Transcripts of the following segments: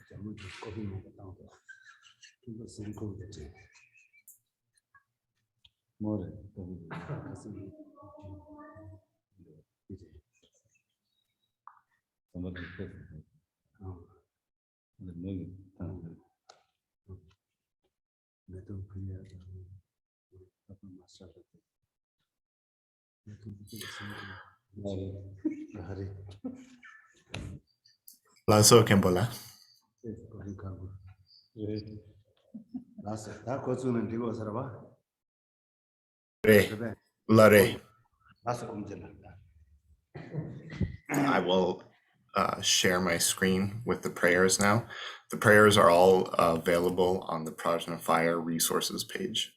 전부 거기 먹고 땅도 이거 쓰고 그랬지. 뭐래 거기 가슴이 이제 아무도 못했어. 근데 너희 내도 그냥 아빠 마사다. 내도 나리 Lasso Khenpo. 거기 가고. 라스 다 거주는 되고 살아봐. Re. Lare. 라스 공전다. I will share my screen with the prayers now. The prayers are all available on the Prajna Fire resources page.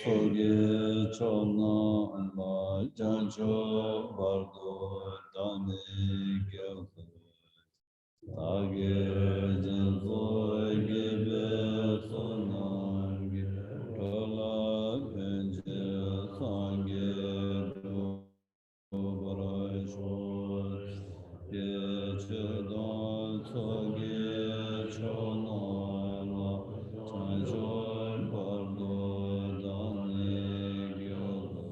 Soge chona alma jancho bardo dane gyakse age janzo gebe sonange tola benje sange do barasho ye chedan soge chona alma jancho bardo dane gyakse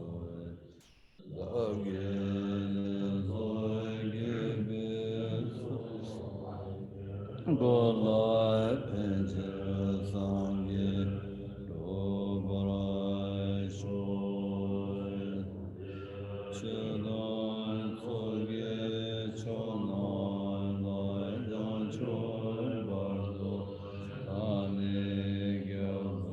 Gola penjara sangye do bara shoy chedan soge chona la jan choy bardo ane gyavoy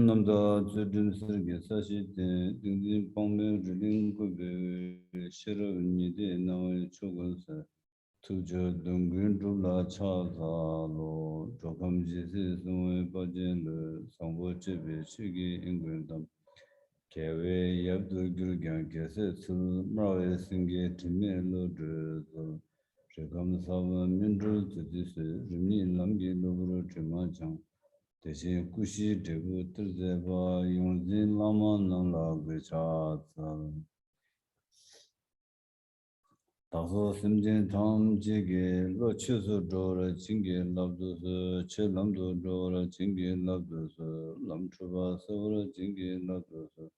남자 주진스게 사시데 등진 방면 주린 고베 싫어니데 나의 초건사 투저 등근 둘라 차자로 조금 지세송의 버전을 성보집에 시기 인근담 개외 옆도 길경 개세 수마의 생계 팀멜로드 조금 민주 지지스 림니 남기 노브로 주마장 대신 구시 대부 뜻에바 용진 라마는 라그차자 다소 심진 탐지게 로치수 조라 징게 납도스 첼람도 조라 징게 납도스 람추바 서라 징게 납도스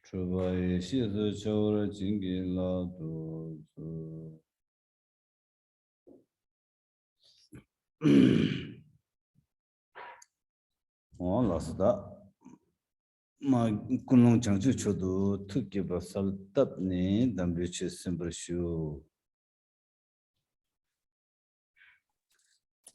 추바의 시스 조라 징게 납도스 라스다 마 군농 장주 초도 특기 버설 답니 담비치 심브르슈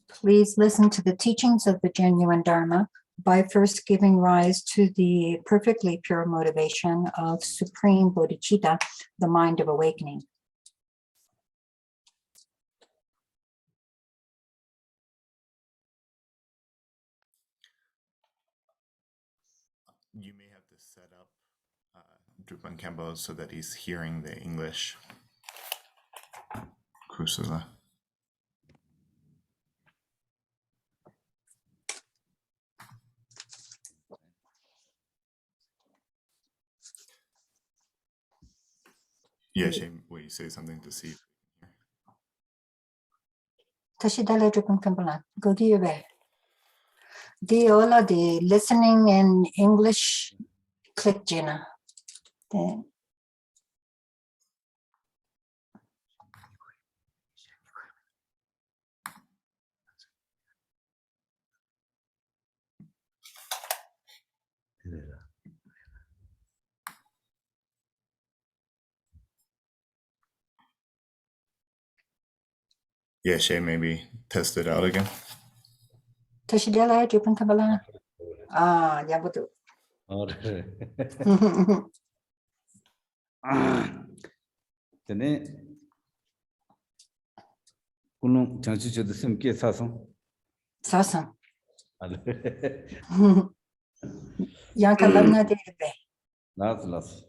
Please listen to the teachings of the genuine Dharma by first giving rise to the perfectly pure motivation of supreme bodhicitta, the mind of awakening. You may have to set up Drupon Khenpo so that he's hearing the English. Kusala. Yeshe, will you say something to see? 다시 달래주분 컴플란. 거기에 왜? The ola the listening in English click Gina. 네. Yeshe, maybe test it out again. 다시 달래주분 컴플란. 아, 야부도. 그래. 전에 군농 장주 초도 심게 사성 사상. 알레 양칼람나 데베. 라스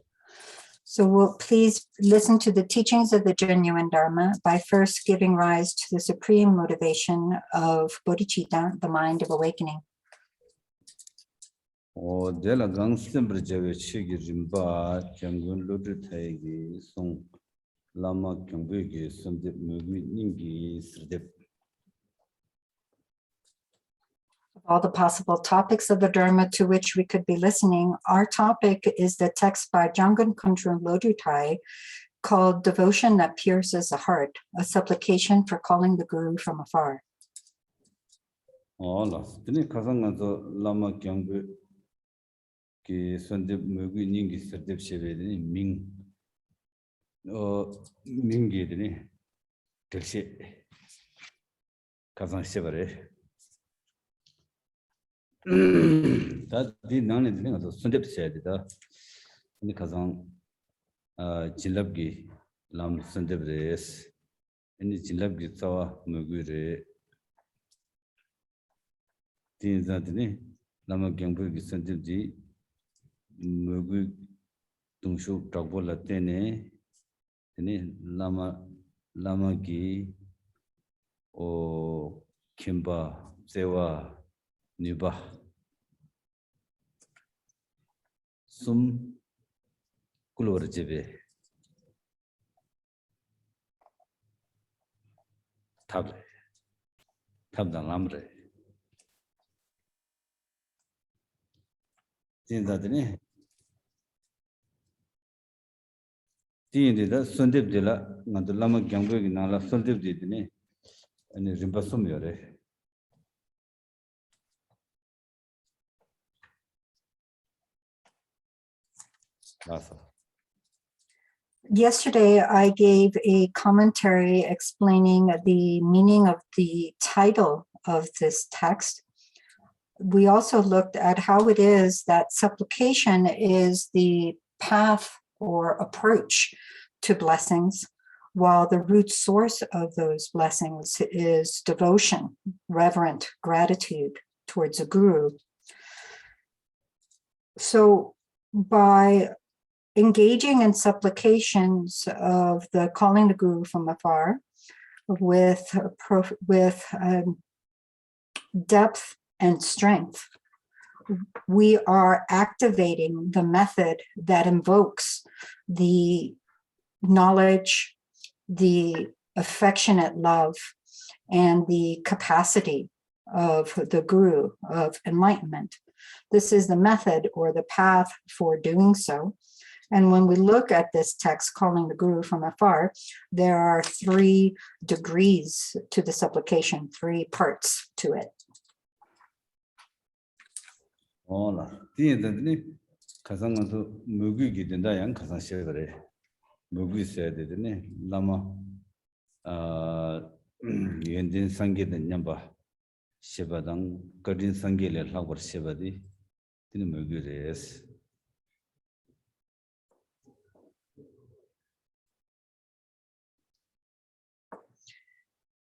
So we'll please listen to the teachings of the genuine Dharma by first giving rise to the supreme motivation of bodhicitta, the mind of awakening. 데라 강스템브르 제베 치기 림바 장군 로드 타이기 송 라마 경베기 선데 무기 닝기 스르데 All the possible topics of the Dharma to which we could be listening, our topic is the text by Jamgon Kundrung Lodro called Devotion That Pierces the Heart, a supplication for calling the Guru from afar. 라스 드네 가상가서 라마 경베 기 선데 무기 닝기 스르데 셰베니 밍 민기드니 역시 가상 셰바레 다디 나네 드네 가서 선데 셰야 되다 근데 가상 진랍기 람 선데 브레스 아니 진랍기 싸와 무기레 딘자드니 라마 경부기 선데지 무기 동쇼 작볼라 때네 ini lama ki o kimba sewa niba sum kulor jebe tab da lamre 진짜 되네 디인데다 선뎁데라 나도 라마 경고기 나라 선뎁데드네 아니 림바솜요레 라서 Yesterday, I gave a commentary explaining the meaning of the title of this text. We also looked at how it is that supplication is the path or approach to blessings, while the root source of those blessings is devotion, reverent gratitude towards a guru. So by engaging in supplications of the calling the guru from afar with depth and strength, we are activating the method that invokes the knowledge, the affectionate love, and the capacity of the guru of enlightenment. This is the method or the path for doing so. And when we look at this text, calling the guru from afar, there are 3 degrees to the supplication, 3 parts to it. Hola, tiene 가상한서 무기기 된다 양 가상 시그래. 무기 있어야 되네. 라마 연진 상계된 냠바 시바당 거진 상계를 하고 시바디 되는 무기레스.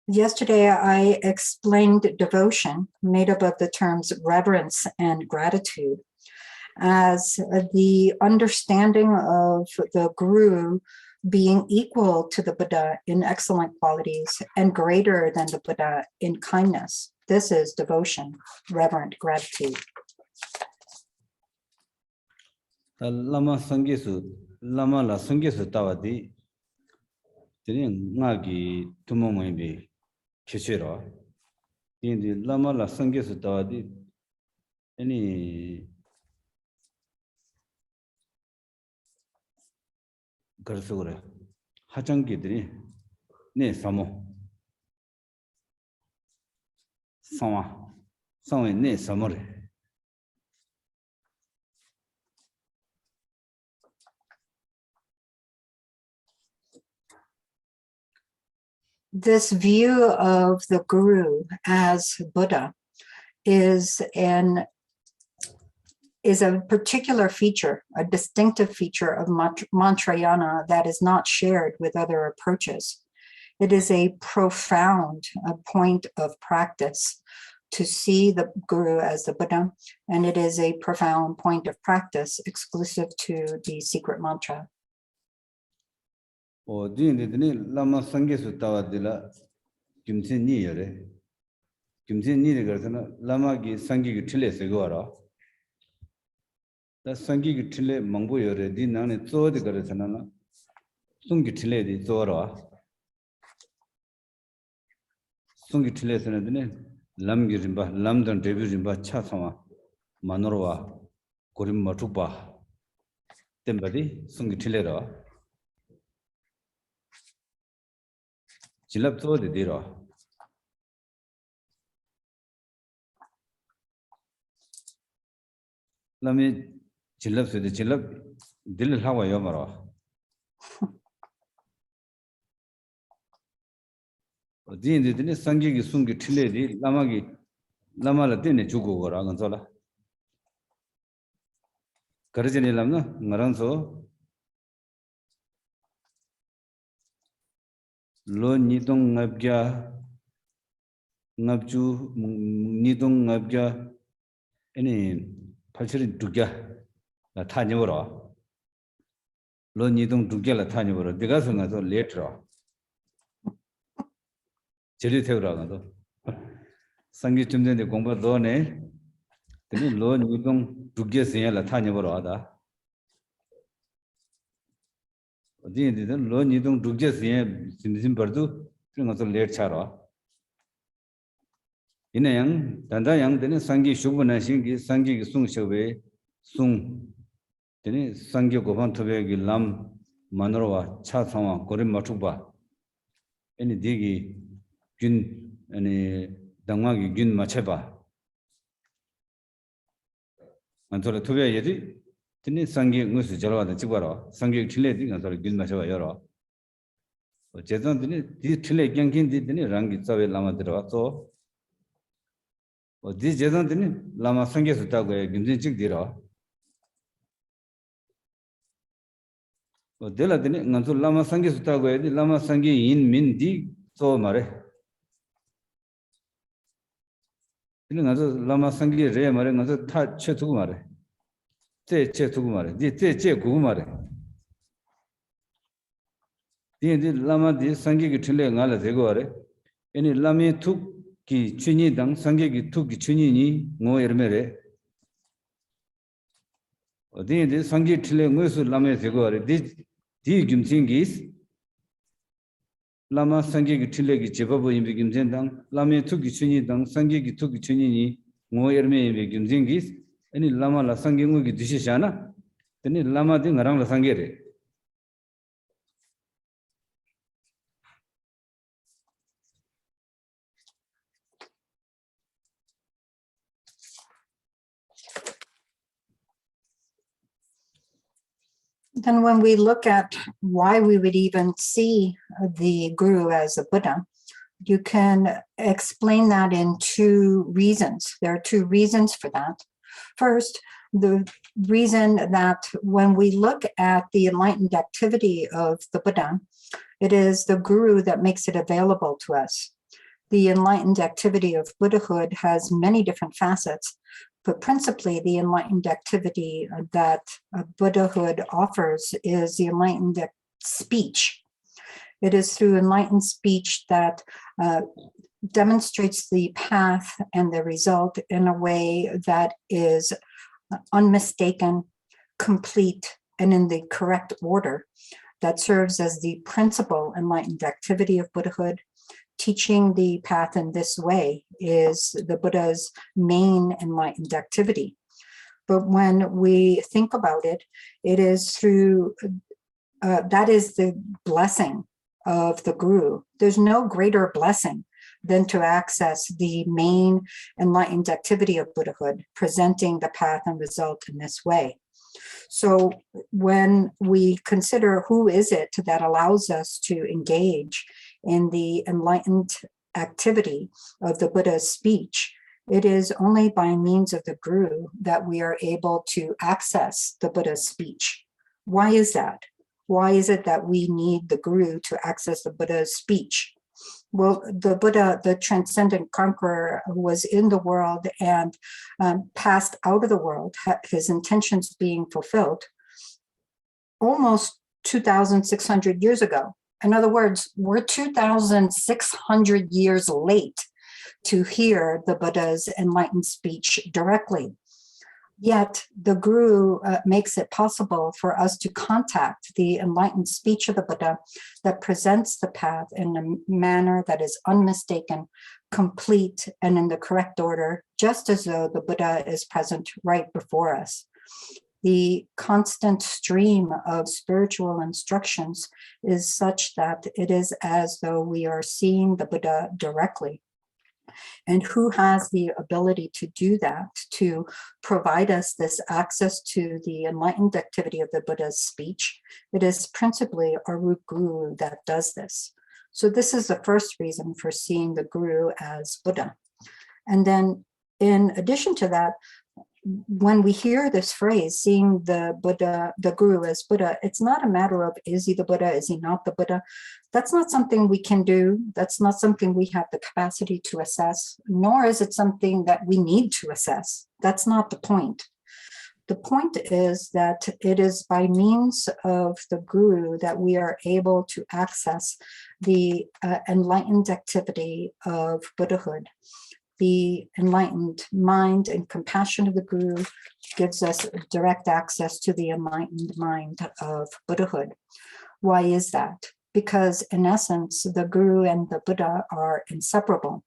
Yesterday, I explained devotion, made up of the terms reverence and gratitude, as the understanding of the guru being equal to the Buddha in excellent qualities and greater than the Buddha in kindness. This is devotion, reverent gratitude. Lama Sangesu, Lama la Sangesu Tawadi, Tirin Nagi Tumomaybe. Kishiro in the Lama la Sangesu Tawadi any Garsura Hachangidri Ne Samo Sama Ne Samore. This view of the guru as Buddha is a particular feature, a distinctive feature of Mantrayana that is not shared with other approaches. It is a profound point of practice to see the guru as the Buddha, and it is a profound point of practice exclusive to the secret mantra. Lama Sangesu Tawadilla Kimsin Niyere Kimsin Nigartana Lama gi Sangi Tile Segora. The Sangi Tile Mangoyore Dinani Zo the Garatana Sungi Tile di Zora Sungi Tile Sanadine Lamgirimba Lamdan Deburimba Chasama Manorwa Korim Matuba Tembadi Sungi Tilera Chilap to the Dira. Lami Chilap to the Chilap Dil Hawa Yomara. Din the Sangi Sungi Tiledi, Lamagi Lama Latine Chugo or Aganzola. Karajani Lamna, Naranzo. Lo Nidong Nabja Nabju Nidong Nabja any Palcherin Duga La Tanivora Lo Nidong Duga La Tanivora, the Gasan later. Chili Teuragado Sangitum de Gomba Done, the Lo Nidong Duga La Tanivora. Then Lo Nidong Dugas in Bardu, bring us a late chara. In a young, Tanda young, then Sangi Shubana Shingi, Sangi Sung Shave, Sung, then Sangi Govantovegi Lam, Manoroa, Chatama, Korim Matuba, any digi, Gun, any Damagi Gun Macheba. Until the Tuvia Yeti. Sangi Mus Java the Chibara, Sangi Chile, and sort of Gilmasha Yoro. Chetan did Chile Yankin did Rangi Savi Lama Dra. So this Chetan didn't Lama Sangi Sutaga, Gimzin Dira. Dela dine nganzo lama sangi suta go edi lama sangi in min di so mare. Dine nganzo lama sangi re mare nganzo ta che tugu mare. Che tugu mare. Di che gugu mare. Di lama di sangi ki tile ngala dego are. Eni lami tuk ki chunyi dang sangi ki tuk ki chunyi ni ngo erme re. Di sangi tile ngo su lama dego are. Di gimsingis Lama sangi ki tile ki jebabu imbi gimsen dang, lama tuki chunyi dang, sangi ki tuki chunyi ni ngo erme imbi gimsen gis, eni lama la sangi ngo ki dushi shana, teni lama di ngarang la sangi re. Then when we look at why we would even see the guru as a Buddha, you can explain that in two reasons. There are two reasons for that. First, the reason that when we look at the enlightened activity of the Buddha, it is the guru that makes it available to us. The enlightened activity of Buddhahood has many different facets, but principally the enlightened activity that Buddhahood offers is the enlightened speech. It is through enlightened speech that demonstrates the path and the result in a way that is unmistaken, complete, and in the correct order, that serves as the principal enlightened activity of Buddhahood. Teaching the path in this way is the Buddha's main enlightened activity. But when we think about it, it is through, that is the blessing of the guru. There's no greater blessing than to access the main enlightened activity of Buddhahood, presenting the path and result in this way. So when we consider who is it that allows us to engage in the enlightened activity of the Buddha's speech, it is only by means of the guru that we are able to access the Buddha's speech. Why is that? Why is it that we need the guru to access the Buddha's speech? Well, the Buddha, the transcendent conqueror, was in the world and passed out of the world, his intentions being fulfilled, almost 2,600 years ago. In other words, we're 2,600 years late to hear the Buddha's enlightened speech directly. Yet the guru makes it possible for us to contact the enlightened speech of the Buddha that presents the path in a manner that is unmistaken, complete, and in the correct order, just as though the Buddha is present right before us. The constant stream of spiritual instructions is such that it is as though we are seeing the Buddha directly. And who has the ability to do that, to provide us this access to the enlightened activity of the Buddha's speech? It is principally our root guru that does this. So this is the first reason for seeing the guru as Buddha. And then in addition to that, when we hear this phrase, seeing the Buddha, the guru as Buddha, it's not a matter of, is he the Buddha, is he not the Buddha? That's not something we can do. That's not something we have the capacity to assess, nor is it something that we need to assess. That's not the point. The point is that it is by means of the guru that we are able to access the enlightened activity of Buddhahood. The enlightened mind and compassion of the guru gives us direct access to the enlightened mind of Buddhahood. Why is that? Because in essence, the guru and the Buddha are inseparable.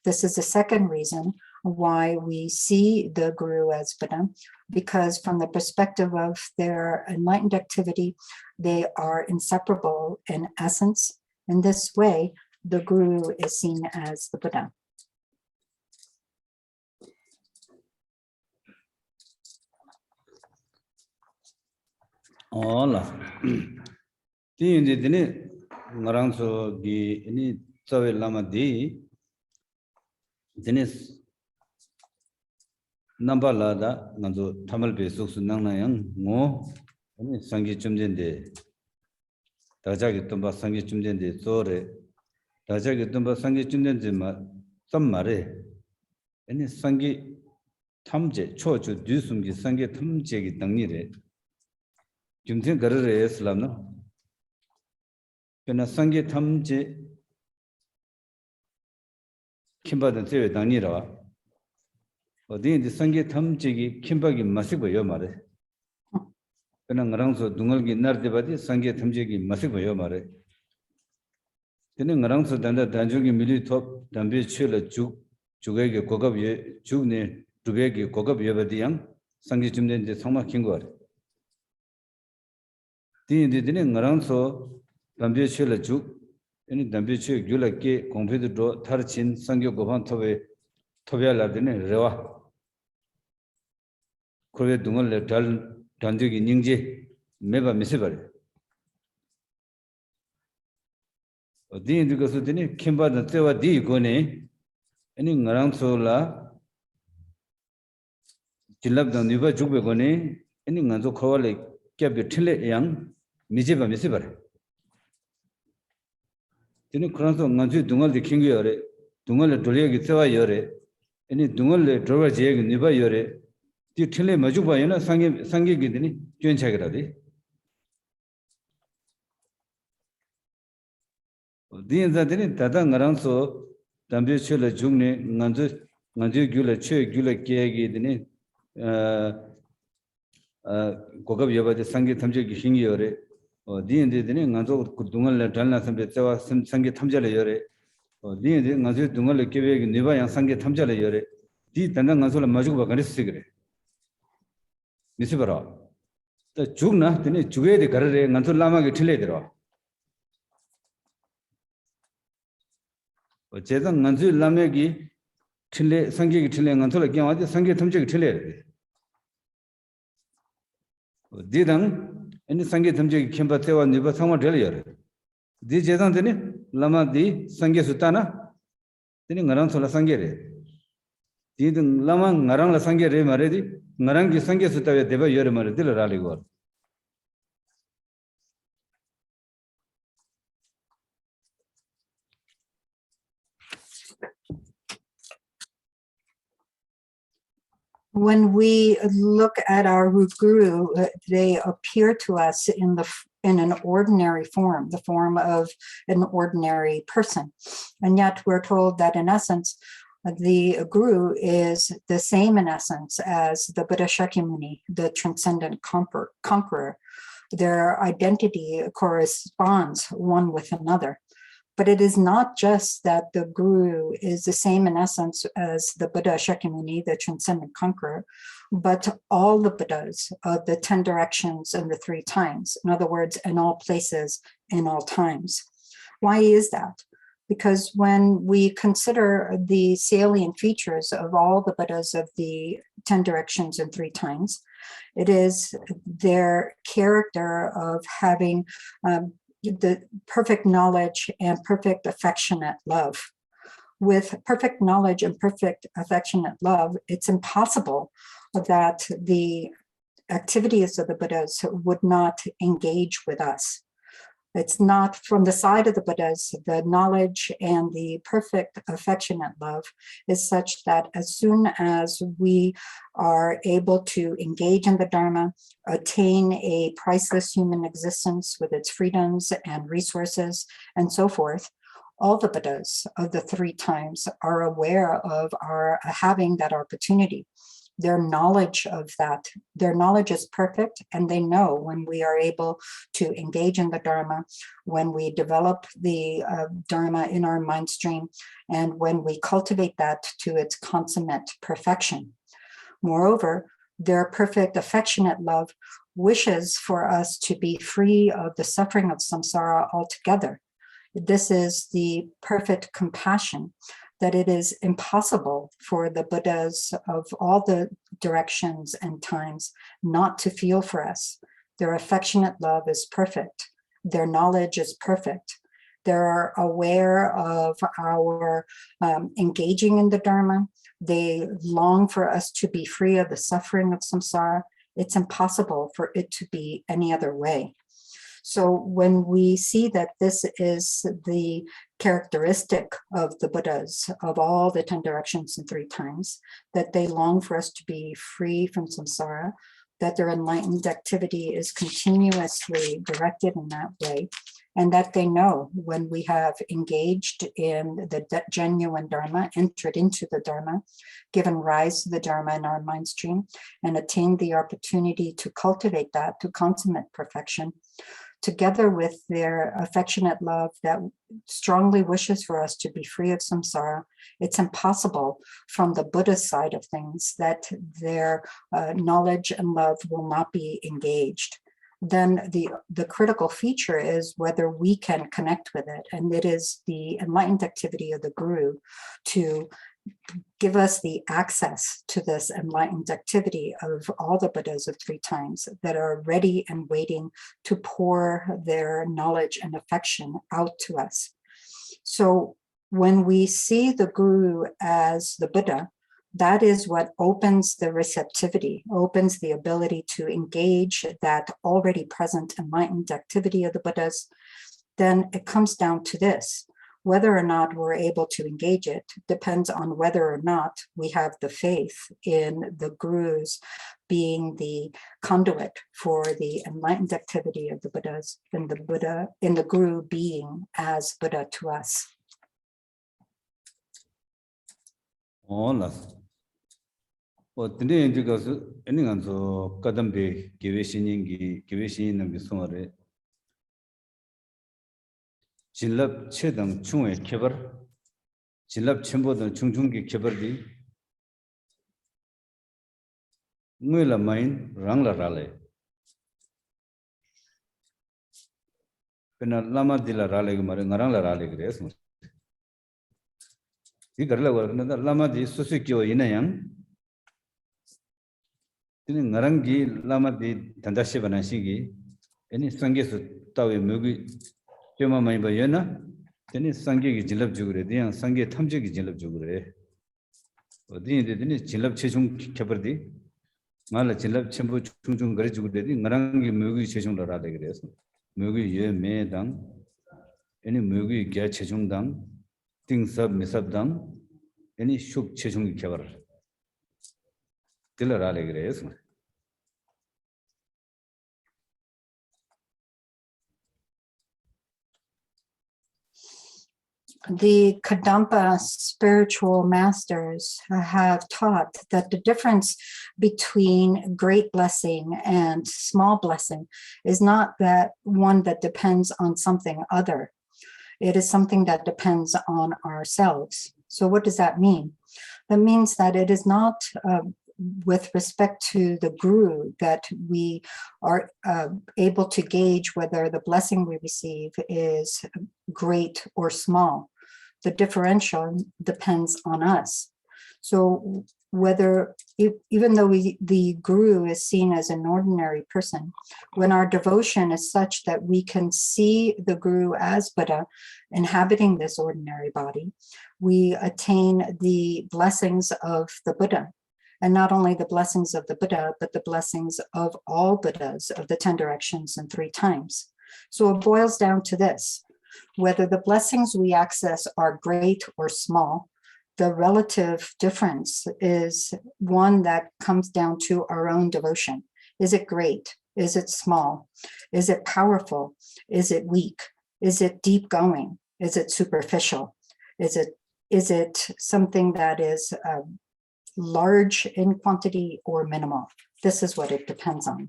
This is the second reason why we see the guru as Buddha, because from the perspective of their enlightened activity, they are inseparable in essence. In this way, the guru is seen as the Buddha. Hola. Tiene tiene ngaranso di ini sawe lama di tiene nambala da nganzo tamal be suksu nangna yang ngo ini sangi chumjende 다자기 tumba 상기 쯤된데 소래 다자기 tumba 상기 쯤된지마 좀 말해 아니 상기 탐제 초주 뒤숨기 상기 탐제기 당니래 김생 거르래 슬람나 그나 상기 탐제 김바든 세외 당니라 어디인데 상기 탐제기 김바기 마시고요 말해 그나 ng랑서 둥을기 나르데바디 상기 탐제기 마시고요 말해 근데 ng랑서 단다 단중기 밀리 톱 담비 칠을 죽에게 고급예 죽네 죽에게 고급예 바디양 상기 쯤된데 상마 긴거 같아 디디디네 ng랑서 담비 칠을 죽 아니 담비 칠 줄게 공부도 타르친 상기 고반 토베알라드네 레와 그게 둥을 달 단적이 닝제 매바 미세버려 어디인데 가서 되니 김바든 때와 디 이거네 아니 ng랑소라 질랍던 니바 죽베거네 아니 ng안소 커월레 캡게 틀레 양 미제바 미세버려 되니 그런서 ng안주 둥을디 킹겨래 둥을 돌려기 때와 여래 아니 둥을 돌아 제기 니바 여래 디 틀레 마주바이나 상기기 되니 괜찮게라디 디엔자들이 다다 ng랑소 담비 칠을 죽네 ng안주 귤을 귤을 깨기 되니 고급 여바데 상기 탐지기 신기여래 디엔데드니 ng안조 둥을 달나 선배 때와 상기 탐자를 여래 디엔데 ng안조 둥을 깨베기 네바양 상기 탐자를 여래 디 단다 ng안소를 마주고 바가리스 그래 미스버라 또 죽나 되니 죽어야 돼 가르래 ng안소 라마게 틀려 들어 제가 ng안소 라마기 틀려 상기기 틀려 ng안소를 깨와데 상기 탐지기 틀려 디당 아니 상기 탐지기 캠바 때와 네바 상마 들려 디 제단 되니 라마디 상기 수타나 되니 ng랑소라 상기래 디등 라마 ng랑라 상기래 말해디 ng랑기 상기 수타에 대바 여러 말을 들으라리고 When we look at our root guru, they appear to us in an ordinary form, the form of an ordinary person. And yet we're told that in essence, the guru is the same in essence as the Buddha Shakyamuni, the transcendent conqueror. Their identity corresponds one with another. But it is not just that the guru is the same in essence as the Buddha Shakyamuni, the transcendent conqueror, but all the Buddhas of the 10 directions and the 3 times. In other words, in all places, in all times. Why is that? Because when we consider the salient features of all the Buddhas of the 10 directions and 3 times, it is their character of having the perfect knowledge and perfect affectionate love. With perfect knowledge and perfect affectionate love, it's impossible that the activities of the Buddhas would not engage with us. It's not from the side of the Buddhas, the knowledge and the perfect affectionate love is such that as soon as we are able to engage in the Dharma, attain a priceless human existence with its freedoms and resources and so forth, all the Buddhas of the 3 times are aware of our having that opportunity. Their knowledge of that, their knowledge is perfect, and they know when we are able to engage in the Dharma, when we develop the Dharma in our mind stream, and when we cultivate that to its consummate perfection. Moreover, their perfect affectionate love wishes for us to be free of the suffering of samsara altogether. This is the perfect compassion that it is impossible for the Buddhas of all the directions and times not to feel for us. Their affectionate love is perfect. Their knowledge is perfect. They're aware of our engaging in the Dharma. They long for us to be free of the suffering of samsara. It's impossible for it to be any other way. So when we see that this is the characteristic of the Buddhas, of all the 10 directions and 3 times, that they long for us to be free from samsara, that their enlightened activity is continuously directed in that way, and that they know when we have engaged in the genuine Dharma, entered into the Dharma, given rise to the Dharma in our mind stream, and attained the opportunity to cultivate that to consummate perfection, together with their affectionate love that strongly wishes for us to be free of samsara. It's impossible from the Buddhist side of things that their knowledge and love will not be engaged. Then the critical feature is whether we can connect with it. And it is the enlightened activity of the Guru to give us the access to this enlightened activity of all the Buddhas of 3 times that are ready and waiting to pour their knowledge and affection out to us. So when we see the Guru as the Buddha, that is what opens the receptivity, opens the ability to engage that already present enlightened activity of the Buddhas. Then it comes down to this. Whether or not we're able to engage it depends on whether or not we have the faith in the Gurus being the conduit for the enlightened activity of the Buddhas, and the Buddha in the Guru being as Buddha to us. today because any so kadambe giving them sumare. Jilab chedang chungwe kebar, jilab chembo dan chungchungi kebardi, nguela main rangla rale. Pena lama dila rale gumare ngarangla rale gres. Di garla warna lama di susikyo inayang. Tini ngarangi lama di tandashi banashigi, ini sangesu tawe mugi. Pema mai bayana teni sangye gi jilab jugre diyan sangye thamje gi jilab jugre odi de teni jilab chechung khabardi mala jilab chembo chung gari jugre di ngarang gi mugi chechung la de gre mugi ye me dang eni mugi gya chechung dang ting sab misab dang eni shuk chechung gi khabar tila ra de gre The Kadampa spiritual masters have taught that the difference between great blessing and small blessing is not that one that depends on something other. It is something that depends on ourselves. So what does that mean? That means that it is not with respect to the Guru that we are able to gauge whether the blessing we receive is great or small. The differential depends on us. So whether, even though the Guru is seen as an ordinary person, when our devotion is such that we can see the Guru as Buddha inhabiting this ordinary body, we attain the blessings of the Buddha. And not only the blessings of the Buddha, but the blessings of all Buddhas of the 10 directions and 3 times. So it boils down to this. Whether the blessings we access are great or small, the relative difference is one that comes down to our own devotion. Is it great? Is it small? Is it powerful? Is it weak? Is it deep going? Is it superficial? Is it something that is large in quantity or minimal? This is what it depends on.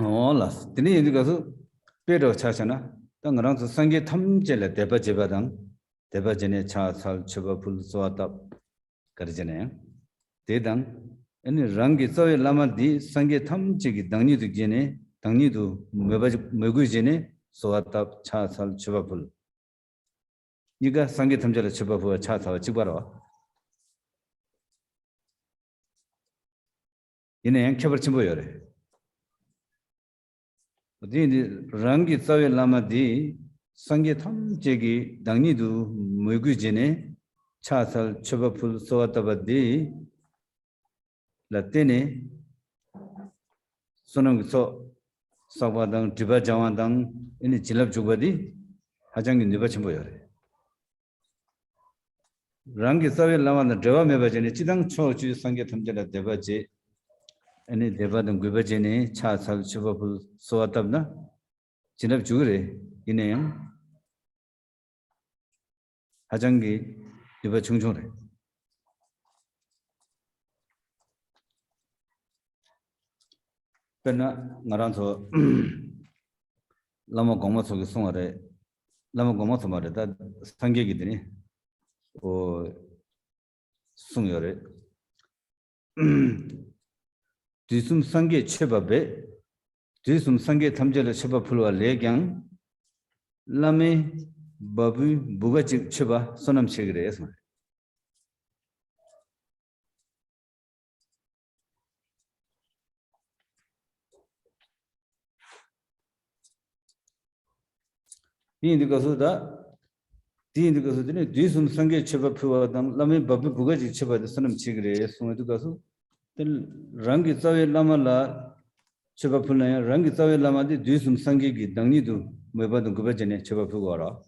Hola, tini indi kasu pero chachana, tangarang su sangye thamjele deba jebadang, deba jene cha sal chuba pul swata karjane. Dedang, eni rangi sawe lama di sangye thamjegi dangni du jene, dangni du megu jene swata cha sal chuba pul. Iga sangye thamjele chuba pul cha sal chibara. Ine yang khabar chimbo yore. Rangi sawe lama di sangye thamjegi dangni du megu jene cha sal chuba pul swata di latene Sonam so Sabadang, Tiba Jawandang, any Chilap Jubadi, Hajang in Nibachimboyore. Rangi Savi Lama, the Deva Mebajani, Chidang Cho, Sangatamjala Devaji, any Devadam Gubajani, Charles Chubapul, Soatabna, Chinap Jure, Inayam, Hajangi, Diva Chungchore. Pena Naranto Lama Gomaso Songare, Lama Gomasomare, that Sangigidini, or Sungare. Disum Sangi Chebabe, Disum Sangi Tamjala Cheba Pulua Legang, Lame Babu Bugachik Cheba, Sonam Chigres. Indicasuda, Indicasudini, Disum Sangi Cheba Puadam, Lame Babu Bugachik Cheba, the Sonam Chigres, Sumadukasu, then Rangi Savi Lamala Cheba Pulaya, Rangi Savi Lamadi, Disum Sangi, Dangidu, Mebadu Gubajane, Cheba Pugara.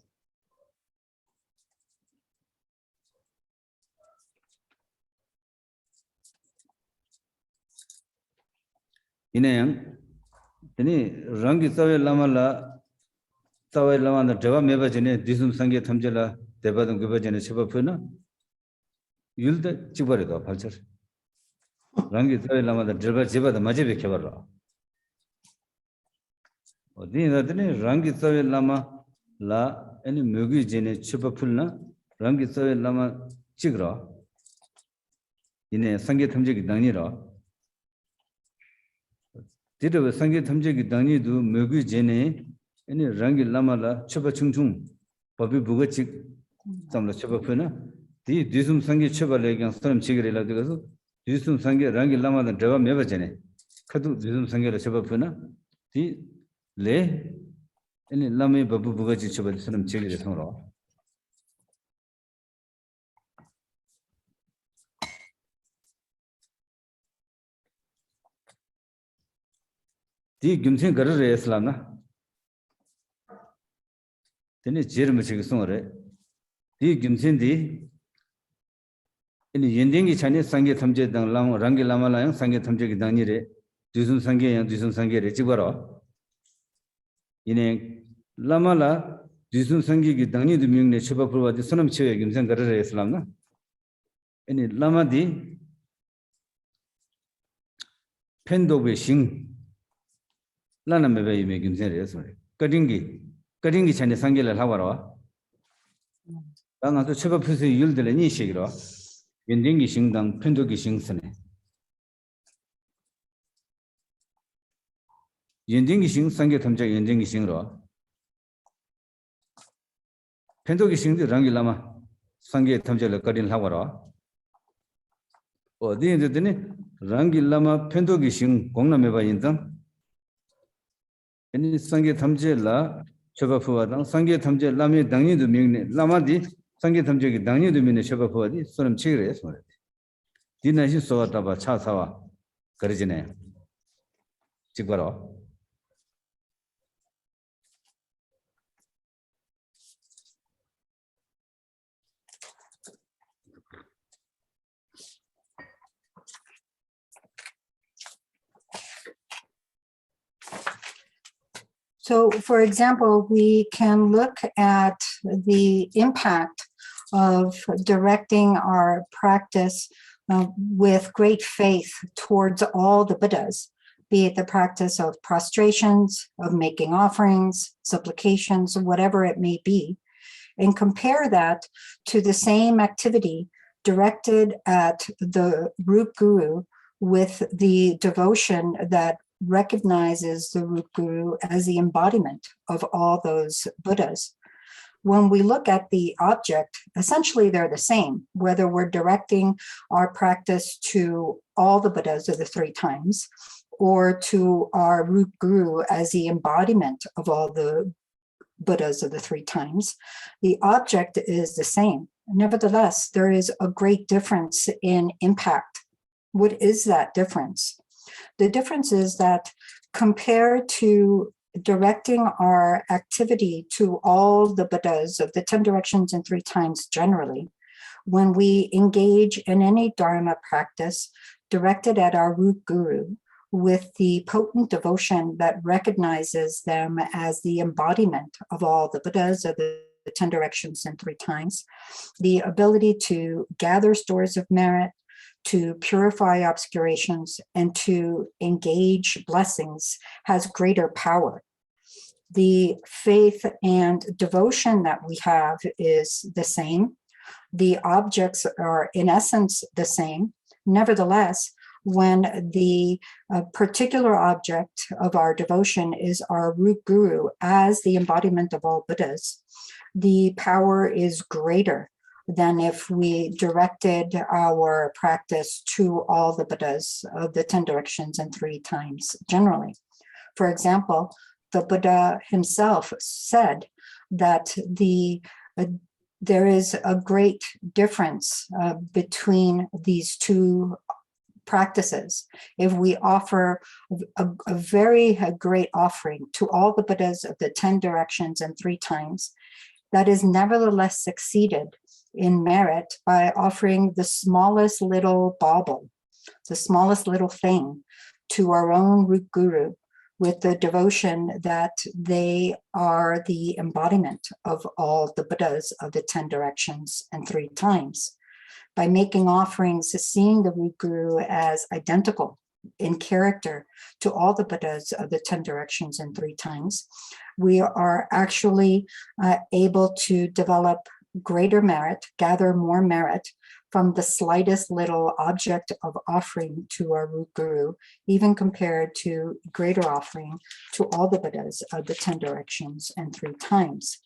Inayang, then Rangi Savi Lamala. Tawai Lama the Deva Mebajane, Disum Sangi Tamjala, Devadam Gubajane Chibapuna, Yulda Chibarida, Palcher. Rangi Tawai Lama the Deva Jiba, the Majibi Kavara. Or the Rangi Tawai Lama La, any Mugi Jene Chibapuna, Rangi Tawai Lama Chigra, in a Sangi Tamjiki Danira. Did a Sangi Tamjiki Dani do Mugi Jene. Any Rangi Lamala, Cheba Chung, Bobby Bugachik, some of Chebapuna, the Disum Sangi Cheba Leg and Stam Chigri Lagazo, Disum Sangi, Rangi Lama, the Deva Mevajane, Katu, Disum Sangi Chebapuna, the Lay, any Lame Babu Bugachi Cheba, Stam Chigri Samra. The Gimsin Garre Islana. Then it's Jeremy Chigasore. The Gimsindi in the Yendingi Chinese Sangi Tamje Dang Lam, Rangi Lama Lang, Sangi Tamjaki Danire, Dusum Sangi and Dusum Sangi Rechibara. In a Lamala, Dusum Sangi Dani, the Ming Chipapua, the son of Che, Gimsan Garre Islana. In it Lama di Pendo Bishing Lana Mebe Gimsan, Cutting Chinese Sangila Havara. Langa to Chipapusi Yul de Nishigra, Yendingi Shingdang, Pendogi Shingsene. Yendingi Shing Sangatamja Yendingi Shingra. Pendogi Shing the Rangi Lama, Sangi Tamjala Kadin Havara. Or the end of the Rangi Lama Pendogi Shing, Gongna Meba Yindam. Any Sangi Tamjela. Chabafuadang, Sangi Tamja Lami Dangi to Ming Lamadi, Sangi Tamjaki Dangi to Min Chabafuadi, Sonam Chigres. Dina you saw Taba Chasawa, Karijane, Chigaro. So, for example, we can look at the impact of directing our practice with great faith towards all the Buddhas, be it the practice of prostrations, of making offerings, supplications, whatever it may be, and compare that to the same activity directed at the root guru with the devotion that recognizes the root guru as the embodiment of all those Buddhas. When we look at the object, essentially they're the same, whether we're directing our practice to all the Buddhas of the 3 times or to our root guru as the embodiment of all the Buddhas of the 3 times. The object is the same. Nevertheless, there is a great difference in impact. What is that difference? The difference is that compared to directing our activity to all the Buddhas of the 10 directions and 3 times generally, when we engage in any Dharma practice directed at our root guru with the potent devotion that recognizes them as the embodiment of all the Buddhas of the 10 directions and 3 times, the ability to gather stores of merit, to purify obscurations, and to engage blessings has greater power. The faith and devotion that we have is the same. The objects are in essence the same. Nevertheless, when the particular object of our devotion is our root guru as the embodiment of all Buddhas, the power is greater than if we directed our practice to all the Buddhas of the 10 directions and 3 times generally. For example, the Buddha himself said that there is a great difference between these two practices. If we offer a very great offering to all the Buddhas of the 10 directions and 3 times, that is nevertheless succeeded in merit by offering the smallest little bauble, the smallest little thing to our own root guru with the devotion that they are the embodiment of all the Buddhas of the 10 directions and 3 times. By making offerings, seeing the root guru as identical in character to all the Buddhas of the 10 directions and 3 times, we are actually able to develop greater merit, gather more merit from the slightest little object of offering to our root guru, even compared to greater offering to all the Buddhas of the 10 directions and 3 times.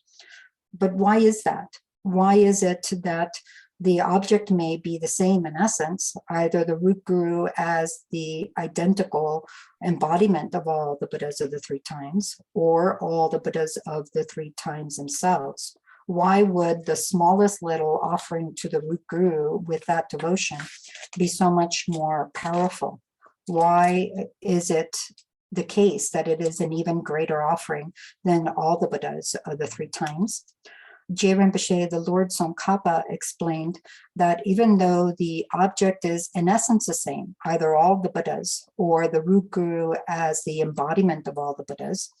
But why is that? Why is it that the object may be the same in essence, either the root guru as the identical embodiment of all the Buddhas of the 3 times, or all the Buddhas of the 3 times themselves? Why would the smallest little offering to the root guru with that devotion be so much more powerful? Why is it the case that it is an even greater offering than all the Buddhas of the 3 times? Je Rinpoche, the Lord Tsongkhapa, explained that even though the object is in essence the same, either all the Buddhas or the root guru as the embodiment of all the Buddhas,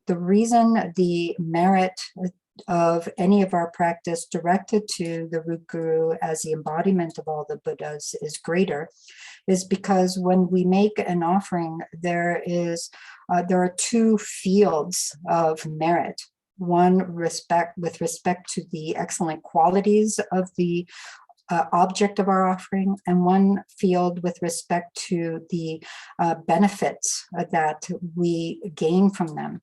the reason the merit of any of our practice directed to the root guru as the embodiment of all the Buddhas is greater is because when we make an offering, there are 2 fields of merit. One with respect to the excellent qualities of the object of our offering, and one field with respect to the benefits that we gain from them.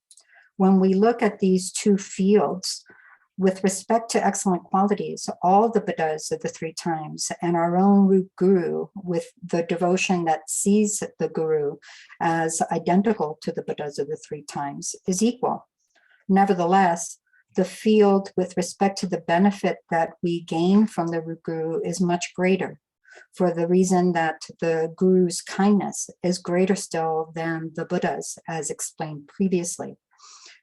When we look at these 2 fields, with respect to excellent qualities, all the Buddhas of the 3 times and our own root guru with the devotion that sees the guru as identical to the Buddhas of the 3 times is equal. Nevertheless, the field with respect to the benefit that we gain from the root guru is much greater, for the reason that the guru's kindness is greater still than the Buddha's, as explained previously.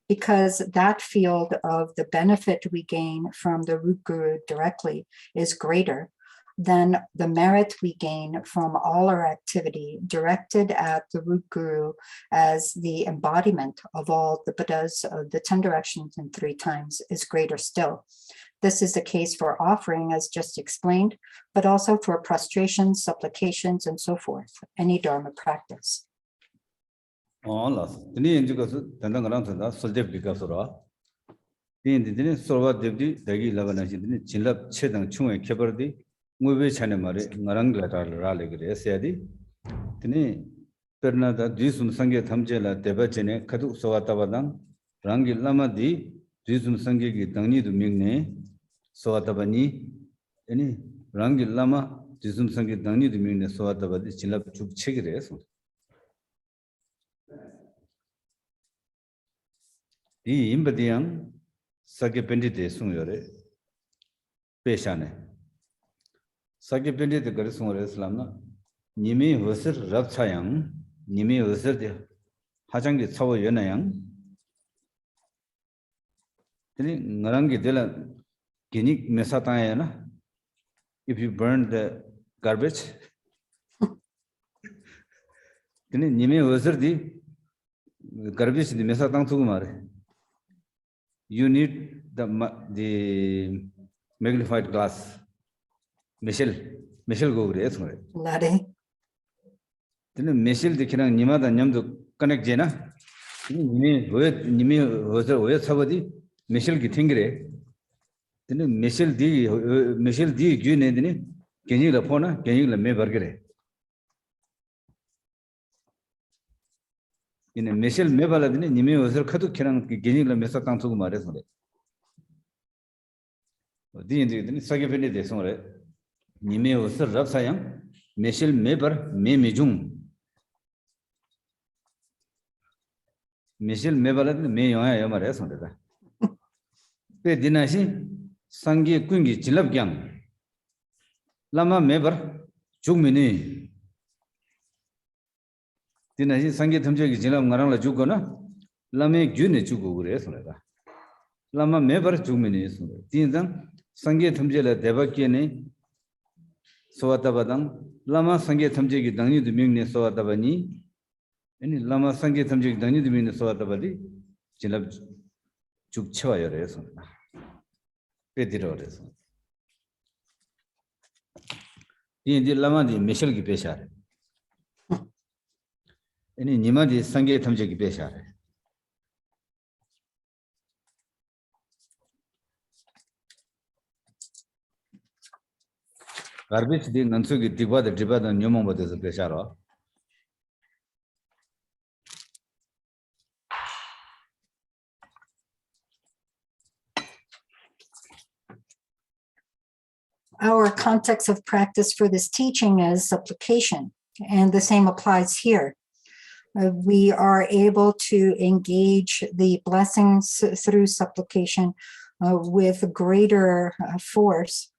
Because that field of the benefit we gain from the root guru directly is greater than the merit we gain from all our activity directed at the root guru as the embodiment of all the Buddhas of the 10 directions and 3 times is greater still. This is the case for offering, as just explained, but also for prostrations, supplications, and so forth, any Dharma practice. Allah, ini yang juga tentang orang tentang sejak dikasura. Ini soal debdi dagi lawan nasi ini cilap cedang cuma keberdi, ngube chane mare ngarang rale gere seadi. Ini pernah dah disum sangge thamjela deba cene kaduk sawata badang rangi lama di disum sangge ki tangni du mingne sawata bani. Ini rangi lama disum sangge tangni du mingne sawata badi cilap cuk chegere so. 이 임바디양 사게 벤디데 숭요레 페샤네 사게 벤디데 거리 숭요레 슬람나 니미 허스 랍차양 님이 어서 돼 하장기 차워 연나양 되니 나랑게 될라 기닉 메사타야나 if you burn the garbage 되니 님이 어서 돼 garbage 디 메사탕 두고 말해 you need the magnified glass Michelle go 그래 소리 Lade. 근데 메실 디키랑 니마다 냠도 커넥 제나 님이 왜 사버디 메실 기 튕기래 근데 메실 디 규네드니 괜히라 포나 괜히라 메 버거래 이네 메실 메발라드니 님이 어서 카도 키랑 괜히라 메사 땅 두고 말해서 그래 어디인지 사게 변이 돼서 그래 님이 어서 랍사양 메실 메버 메미중 Michelle Mebalat may Yamare Sonda. Pe Dinashi, Sangi Kungi Chilab Gyang Lama Meber, Chumini Dinashi Sangi Tamjaki Chilam Narala Jugona, Lame Juni Chugu Resonada. Lama Meber Chumini Tinzan, Sangi Tamjela Devakine Soatabadang, Lama Sangi Tamjaki Dani the Mingni Soatabani. Any Lama Sangi Tamjik Dani the Minnesota Badi, Chilab Chukcha Reson. Petiro Reson. In the Lama di Michel Gipeshar. Any Nima di Sangi Tamjik Peshar. Garbage di Nansuki Tiba the Tiba and Yumamba is a Peshara. Our context of practice for this teaching is supplication, and the same applies here. We are able to engage the blessings through supplication with greater force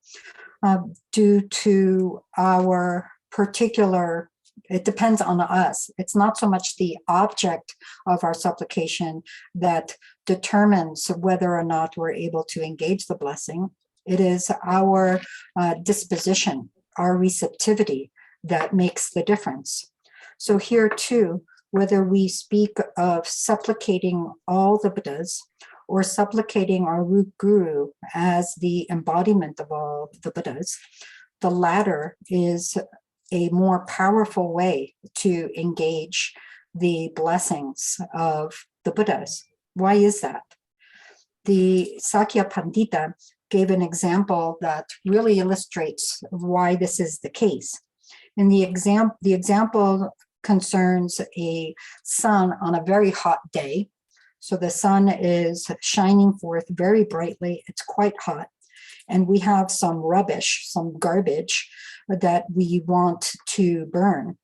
due to our particular, it depends on us. It's not so much the object of our supplication that determines whether or not we're able to engage the blessing. It is our disposition, our receptivity that makes the difference. So here too, whether we speak of supplicating all the Buddhas or supplicating our root guru as the embodiment of all the Buddhas, the latter is a more powerful way to engage the blessings of the Buddhas. Why is that? The Sakya Pandita gave an example that really illustrates why this is the case. And the example concerns a sun on a very hot day. So the sun is shining forth very brightly. It's quite hot. And we have some rubbish, some garbage that we want to burn.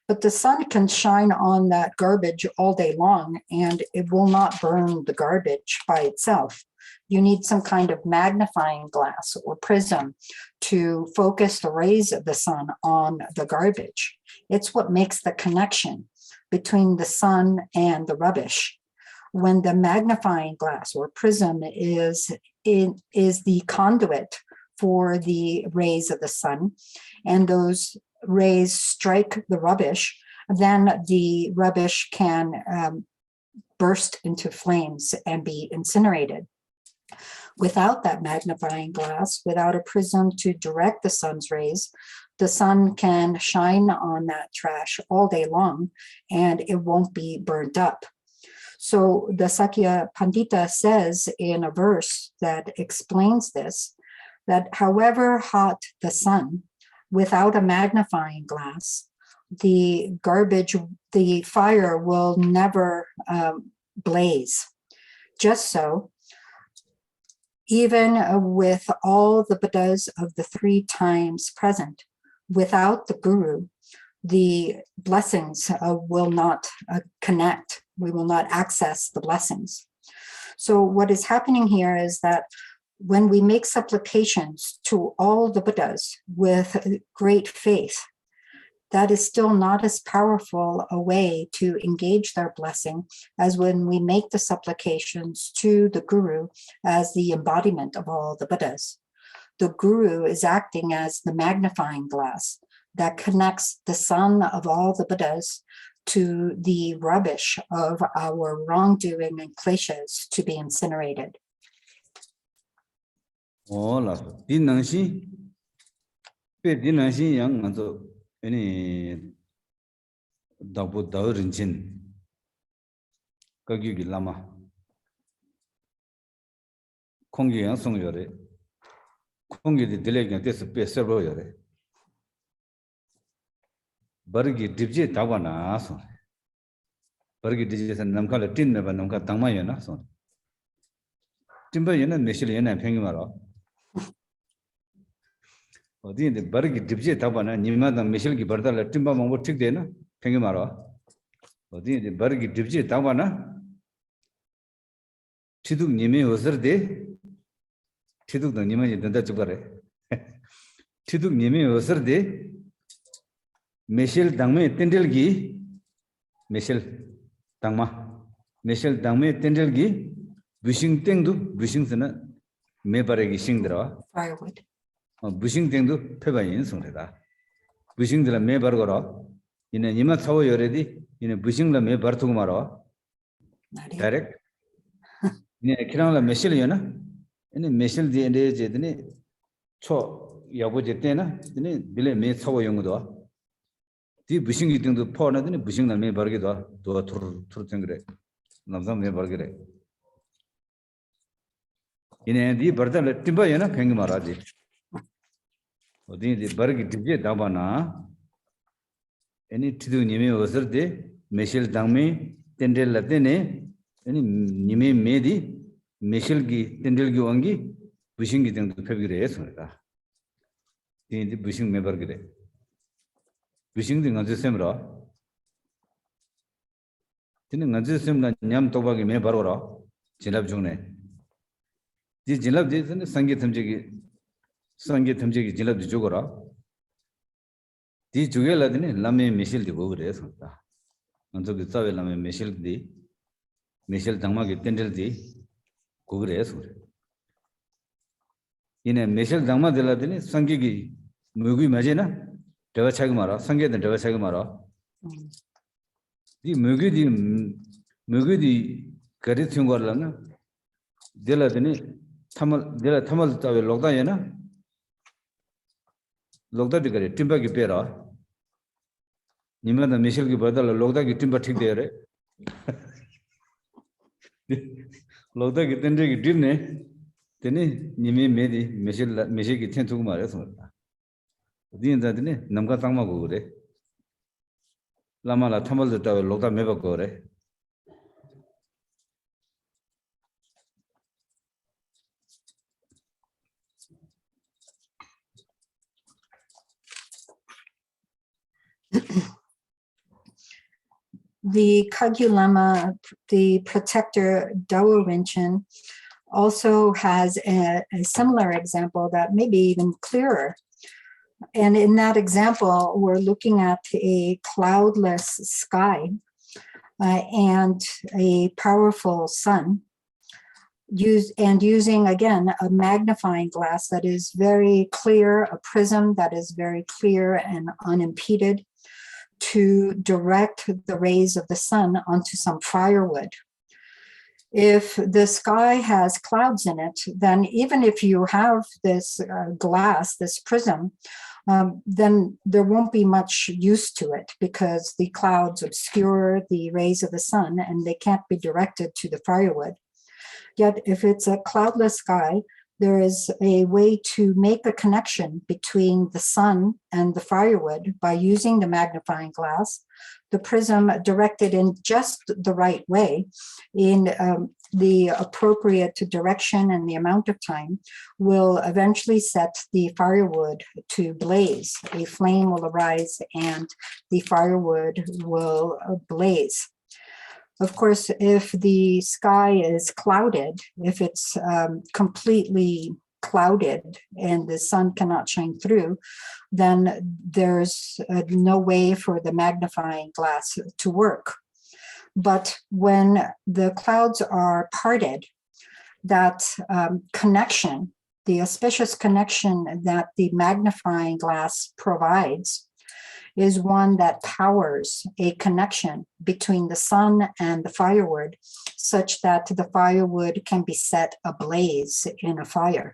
But the sun can shine on that garbage all day long, and it will not burn the garbage by itself. You need some kind of magnifying glass or prism to focus the rays of the sun on the garbage. It's what makes the connection between the sun and the rubbish. When the magnifying glass or prism is the conduit for the rays of the sun, and those rays strike the rubbish, then the rubbish can burst into flames and be incinerated. Without that magnifying glass, without a prism to direct the sun's rays, the sun can shine on that trash all day long and it won't be burned up. So the Sakya Pandita says in a verse that explains this, that however hot the sun, without a magnifying glass, the garbage, the fire will never blaze. Just so, even with all the Buddhas of the 3 times present, without the Guru, the blessings will not connect. We will not access the blessings. So what is happening here is that when we make supplications to all the Buddhas with great faith, that is still not as powerful a way to engage their blessing as when we make the supplications to the Guru as the embodiment of all the Buddhas. The Guru is acting as the magnifying glass that connects the sun of all the Buddhas to the rubbish of our wrongdoing and kleshas to be incinerated. Hola, dinangxi, pe dinangxi yang nganzo ini dabu dao rinchin kagyugi lama kongi yang song yore kongi di dile yang desu pe serbo yore bargi dibje dawa na song bargi dibje san namka le tin me ba namka dangma yona song timba yona meshil yona pengi maro 어디 이제 버기 딥제 답하나 님마다 미실기 버달라 timba 망보 틱되나 pengi maro 어디 이제 버기 딥제 답하나 티둑 님이 어서데 티둑도 님이 된다 죽어래 티둑 님이 어서데 메실 당메 텐델기 메실 당마 메실 당메 텐델기 부싱 땡도 부싱스나 메바레기 싱들어 Firewood. 부싱 땡도 페바인 송래다 부싱들 메 버거라 이네 니마 차워 요레디 이네 부싱라 메 버투고 말어 다이렉트 이네 키랑라 메실이나 이네 메실 디엔데 제드니 초 야보제 때나 이네 빌레 메 차워 용도 디 부싱이 땡도 포나드니 부싱라 메 버게도 도 투르 땡그래 남삼 메 버게래 이네 디 버달 timba yana pengi maraji 어디 이제 버기 딥제 다바나 애니 티도 님이 어서데 메실 당메 텐델라데네 애니 님이 메디 메실기 텐델기 왕기 부싱기 등도 표기를 했습니다. 이제 부싱 메버기래 부싱 등 언제 셈으로 tiene ngaji semna nyam toba gi me barora jilab jungne di jilab de sangi thamje gi jilab di jogora di jugela dine lame misil di bogre santa anto gi tawe lame misil dangma gi tendel di gogre so ine misil dangma dela dine sangi gi mugi maje na dewa chagi mara sangi de dewa chagi mara 이 무기디 거리 튕고라나 델라더니 타말 타베 록다야나 록다디 거리 팀바기 빼라 니마다 미실기 버달 록다기 팀바 틱데래 록다기 텐데기 딘네 테니 니미 메디 미실기 텐투고 말해서 어디인다더니 남가 땅마고 그래 Lama la tamal da loda meba gore The Kagyu Lama, the protector Dawo Rinchen, also has a similar example that may be even clearer. And in that example, we're looking at a cloudless sky and a powerful sun, using, again, a magnifying glass that is very clear, a prism that is very clear and unimpeded, to direct the rays of the sun onto some firewood. If the sky has clouds in it, then even if you have this glass, this prism, then there won't be much use to it because the clouds obscure the rays of the sun and they can't be directed to the firewood. Yet if it's a cloudless sky, there is a way to make a connection between the sun and the firewood by using the magnifying glass, the prism directed in just the right way, in the appropriate direction and the amount of time, will eventually set the firewood to blaze. A flame will arise and the firewood will blaze. Of course, if the sky is clouded, if it's completely clouded and the sun cannot shine through, then there's no way for the magnifying glass to work. But when the clouds are parted, that connection, the auspicious connection that the magnifying glass provides, is one that powers a connection between the sun and the firewood, such that the firewood can be set ablaze in a fire.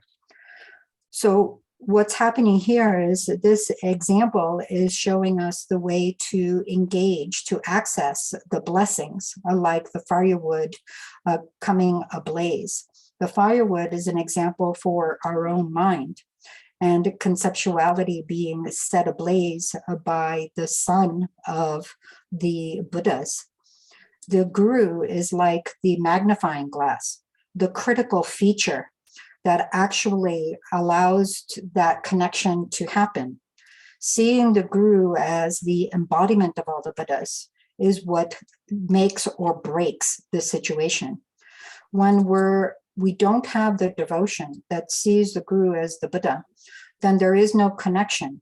So what's happening here is this example is showing us the way to engage, to access the blessings, like the firewood coming ablaze. The firewood is an example for our own mind, and conceptuality being set ablaze by the sun of the Buddhas. The guru is like the magnifying glass, the critical feature that actually allows that connection to happen. Seeing the guru as the embodiment of all the Buddhas is what makes or breaks the situation. When we don't have the devotion that sees the guru as the Buddha, then there is no connection.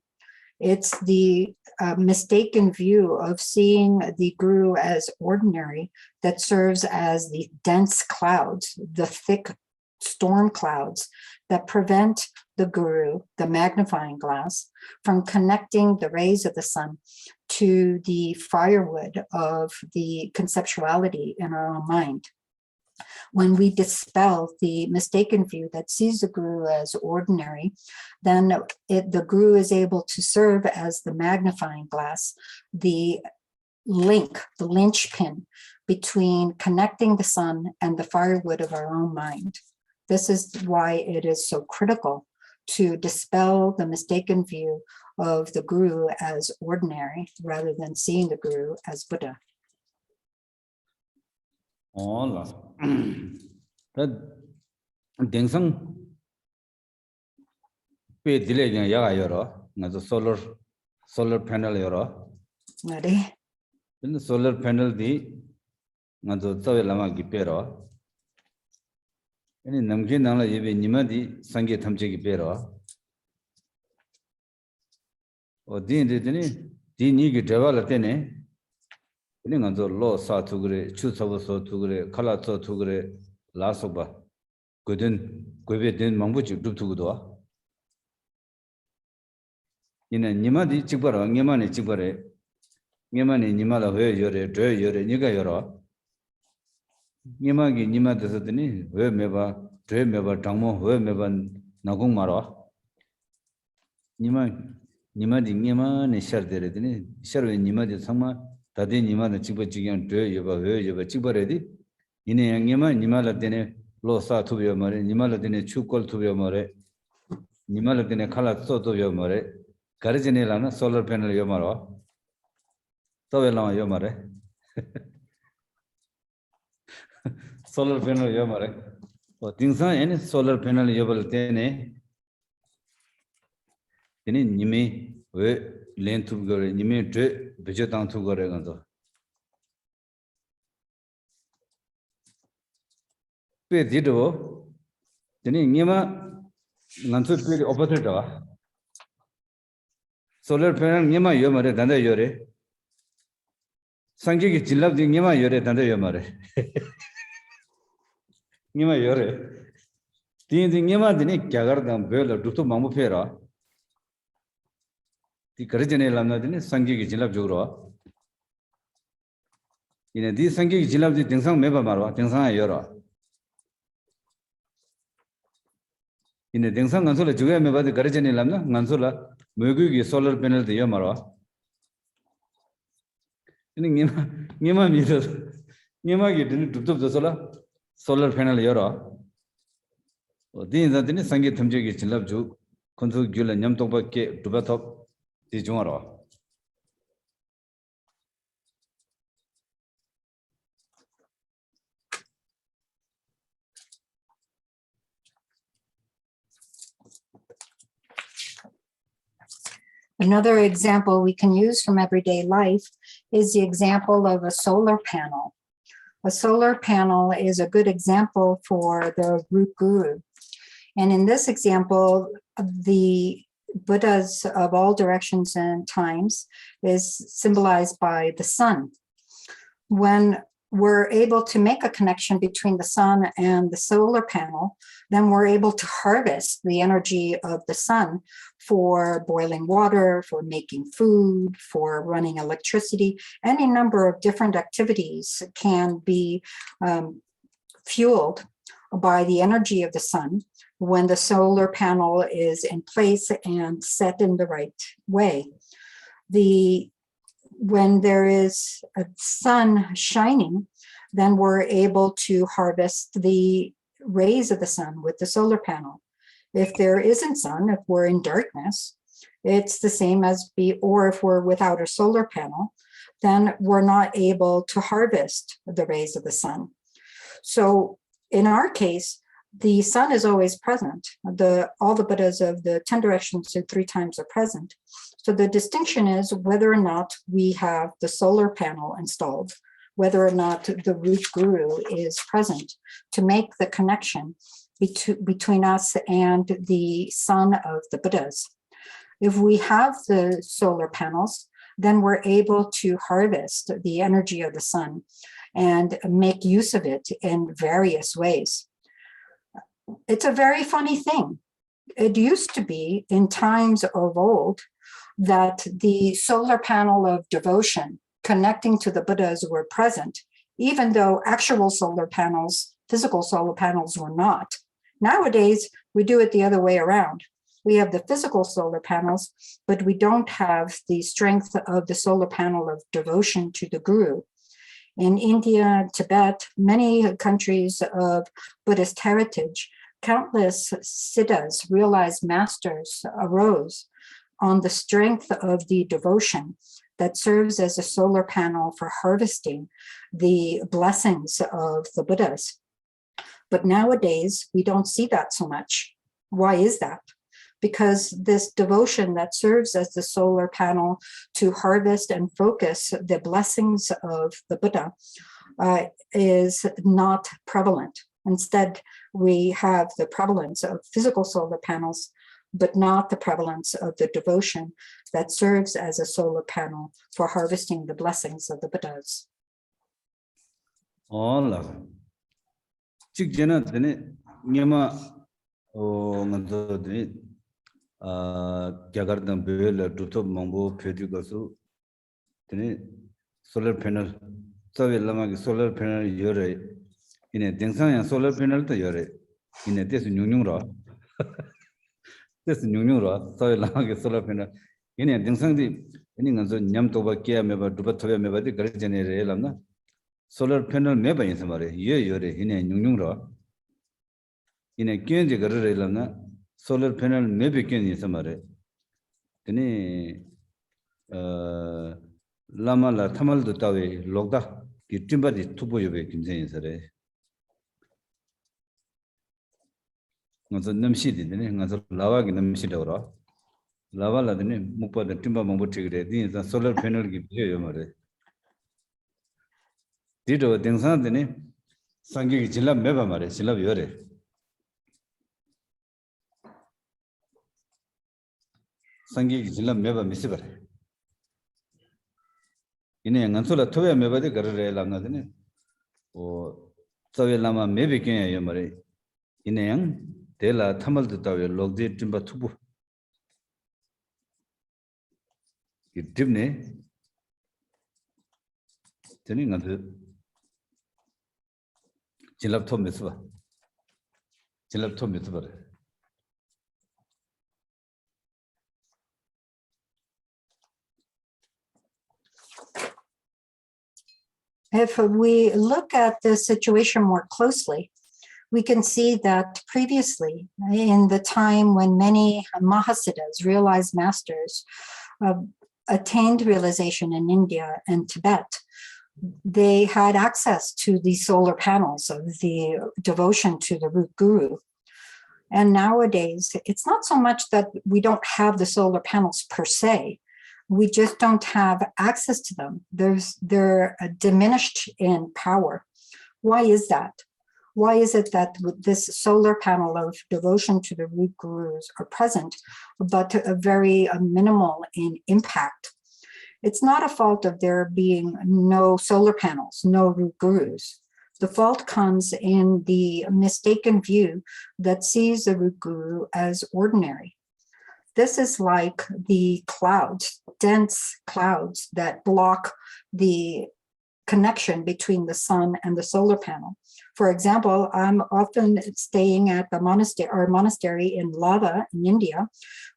It's the mistaken view of seeing the guru as ordinary that serves as the dense clouds, the thick storm clouds that prevent the guru, the magnifying glass, from connecting the rays of the sun to the firewood of the conceptuality in our own mind. When we dispel the mistaken view that sees the guru as ordinary, then the guru is able to serve as the magnifying glass, the link, the linchpin between connecting the sun and the firewood of our own mind. This is why it is so critical to dispel the mistaken view of the guru as ordinary rather than seeing the guru as Buddha. Hola. Dingsang pe dile yang ya yoro ngazo solar panel yoro. Ready? In solar panel di ngazo tawe lama gipero. Ini namgyal nangla yebe nima di sangye thamche gipero. O din de di ni gi dewa latene. Ini ngazo lo sa tugre chu sabu so tugre khala so tugre la soba godin gobe den mangbu ju dup tugdo ina nima di chibara ngema ne chibare ngema ne nima la hoye yore dre yore niga yoro ngema gi nima de sotni hoye meba dre meba dangmo hoye meba nagong maro nima di ngema ne shar dere dine sharwe nima de sama 다들 니마는 집어 지경 돼 여봐 왜 여봐 집어래디 이내 양념아 니마라 되네 로사 투비어 말에 니마라 되네 추콜 투비어 말에 니마라 되네 칼라 소토비어 말에 가르지네라나 솔라 패널 여 말어 또벨라 여 말에 솔라 패널 여 말에 어 딩사 에네 솔라 패널 여벌 때네 이내 님이 왜 렌투 거래 님이 돼 베제당 투 거래 간다 페 디도 되니 님아 난투 페 오퍼트다 솔라 패널 님아 여 말에 단다 여래 상기기 질랍디 님아 여래 단다 여 말에 님아 여래 딘디 님아 드니 갸가르담 벨 두투 망부 페라 이 거르전에 람나드네 상기기 질랍 주로 이네 디 상기기 질랍디 등상 매바 말와 등상에 열어 이네 등상 간솔에 주게 매바디 거르전에 람나 간솔라 mögügi solar panel de 말와 이네 니마 미서 니마기 드니 둡둡 저솔라 solar panel 열어 어디 인자드네 상기 탐지기 질랍 주 컨트 귤라 냠동밖에 두바톱 Another example we can use from everyday life is the example of a solar panel. A solar panel is a good example for the root guru. And in this example, the Buddhas of all directions and times is symbolized by the sun. When we're able to make a connection between the sun and the solar panel, then we're able to harvest the energy of the sun for boiling water, for making food, for running electricity. Any number of different activities can be fueled by the energy of the sun when the solar panel is in place and set in the right way. When there is a sun shining, then we're able to harvest the rays of the sun with the solar panel. If there isn't sun, if we're in darkness, it's the same as or if we're without a solar panel, then we're not able to harvest the rays of the sun. So in our case, the sun is always present. All the Buddhas of the 10 directions and 3 times are present. So the distinction is whether or not we have the solar panel installed, whether or not the root guru is present to make the connection between us and the sun of the Buddhas. If we have the solar panels, then we're able to harvest the energy of the sun and make use of it in various ways. It's a very funny thing. It used to be in times of old that the solar panel of devotion connecting to the Buddhas were present, even though actual solar panels, physical solar panels, were not. Nowadays, we do it the other way around. We have the physical solar panels, but we don't have the strength of the solar panel of devotion to the Guru. In India, Tibet, many countries of Buddhist heritage, countless siddhas, realized masters, arose on the strength of the devotion that serves as a solar panel for harvesting the blessings of the Buddhas. But nowadays, we don't see that so much. Why is that? Because this devotion that serves as the solar panel to harvest and focus the blessings of the Buddha is not prevalent. Instead, we have the prevalence of physical solar panels, but not the prevalence of the devotion that serves as a solar panel for harvesting the blessings of the Buddhas. All Chikjana dene nyama ngado dene Jakarta Bel Drupon Mambo Pedigasu dene solar panel Lama solar panel yore in a Dingsang solar panel to yore in a this Nyungra. This Nyungra, Lama solar panel in a Dingsang any Nyam Toba Kia Meba Drupatoya Meba the Garjanere Lama. Solar panel meba in somebody, yore in a Nyungra. In a Kenji Garrelana, solar panel maybe can in somebody. Then Lama la Tamal do Tawe, Logda, the timber is Tuboyove Kim Sare. Not a Namshi, then as a lava in the Mishidora. Lava la the name Mupa the timber Mambuti, the solar panel give you. Dito Dengsan the name Sangi Jilla Meba Mare, Silla Yore. Sangi Jilla Meba Missiver. In a Nansula Toya Meba the Garre Langadine or Savi Lama maybe can Yamare. In a young Dela Tamal the Tower Logdi Timba Tubu. It dimne turning on the Jilapto Mitzvah. Jilapto Mitzvah. If we look at the situation more closely, we can see that previously, in the time when many Mahasiddhas, realized masters, attained realization in India and Tibet, they had access to the solar panels of the devotion to the root guru. And nowadays, it's not so much that we don't have the solar panels per se, we just don't have access to them. They're diminished in power. Why is that? Why is it that this solar panel of devotion to the root gurus are present, but very minimal in impact? It's not a fault of there being no solar panels, no root gurus. The fault comes in the mistaken view that sees the root guru as ordinary. This is like the clouds, dense clouds that block the connection between the sun and the solar panel. For example, I'm often staying at the monastery in Lama in India,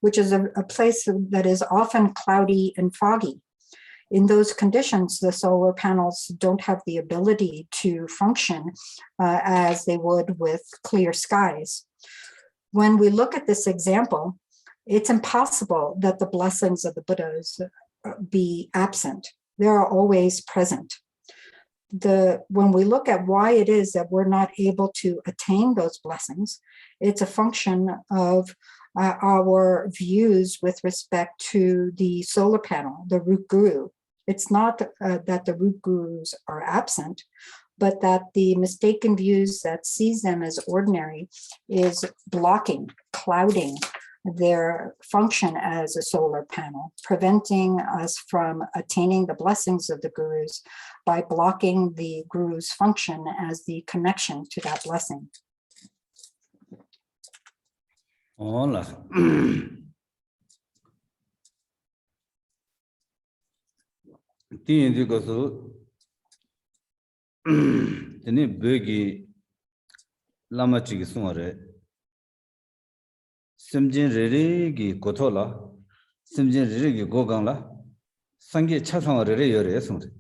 which is a place that is often cloudy and foggy. In those conditions, the solar panels don't have the ability to function as they would with clear skies. When we look at this example, it's impossible that the blessings of the Buddhas be absent. They are always present. When we look at why it is that we're not able to attain those blessings, it's a function of our views with respect to the solar panel, the root guru. It's not that the root gurus are absent, but that the mistaken views that sees them as ordinary is blocking, clouding their function as a solar panel, preventing us from attaining the blessings of the gurus by blocking the guru's function as the connection to that blessing. Hola. Tiene gozo. Tiene begi lama chigi sumare. Simjin riri gi kotola. Simjin riri gi gogangla. Sangi chasang riri yore sumare.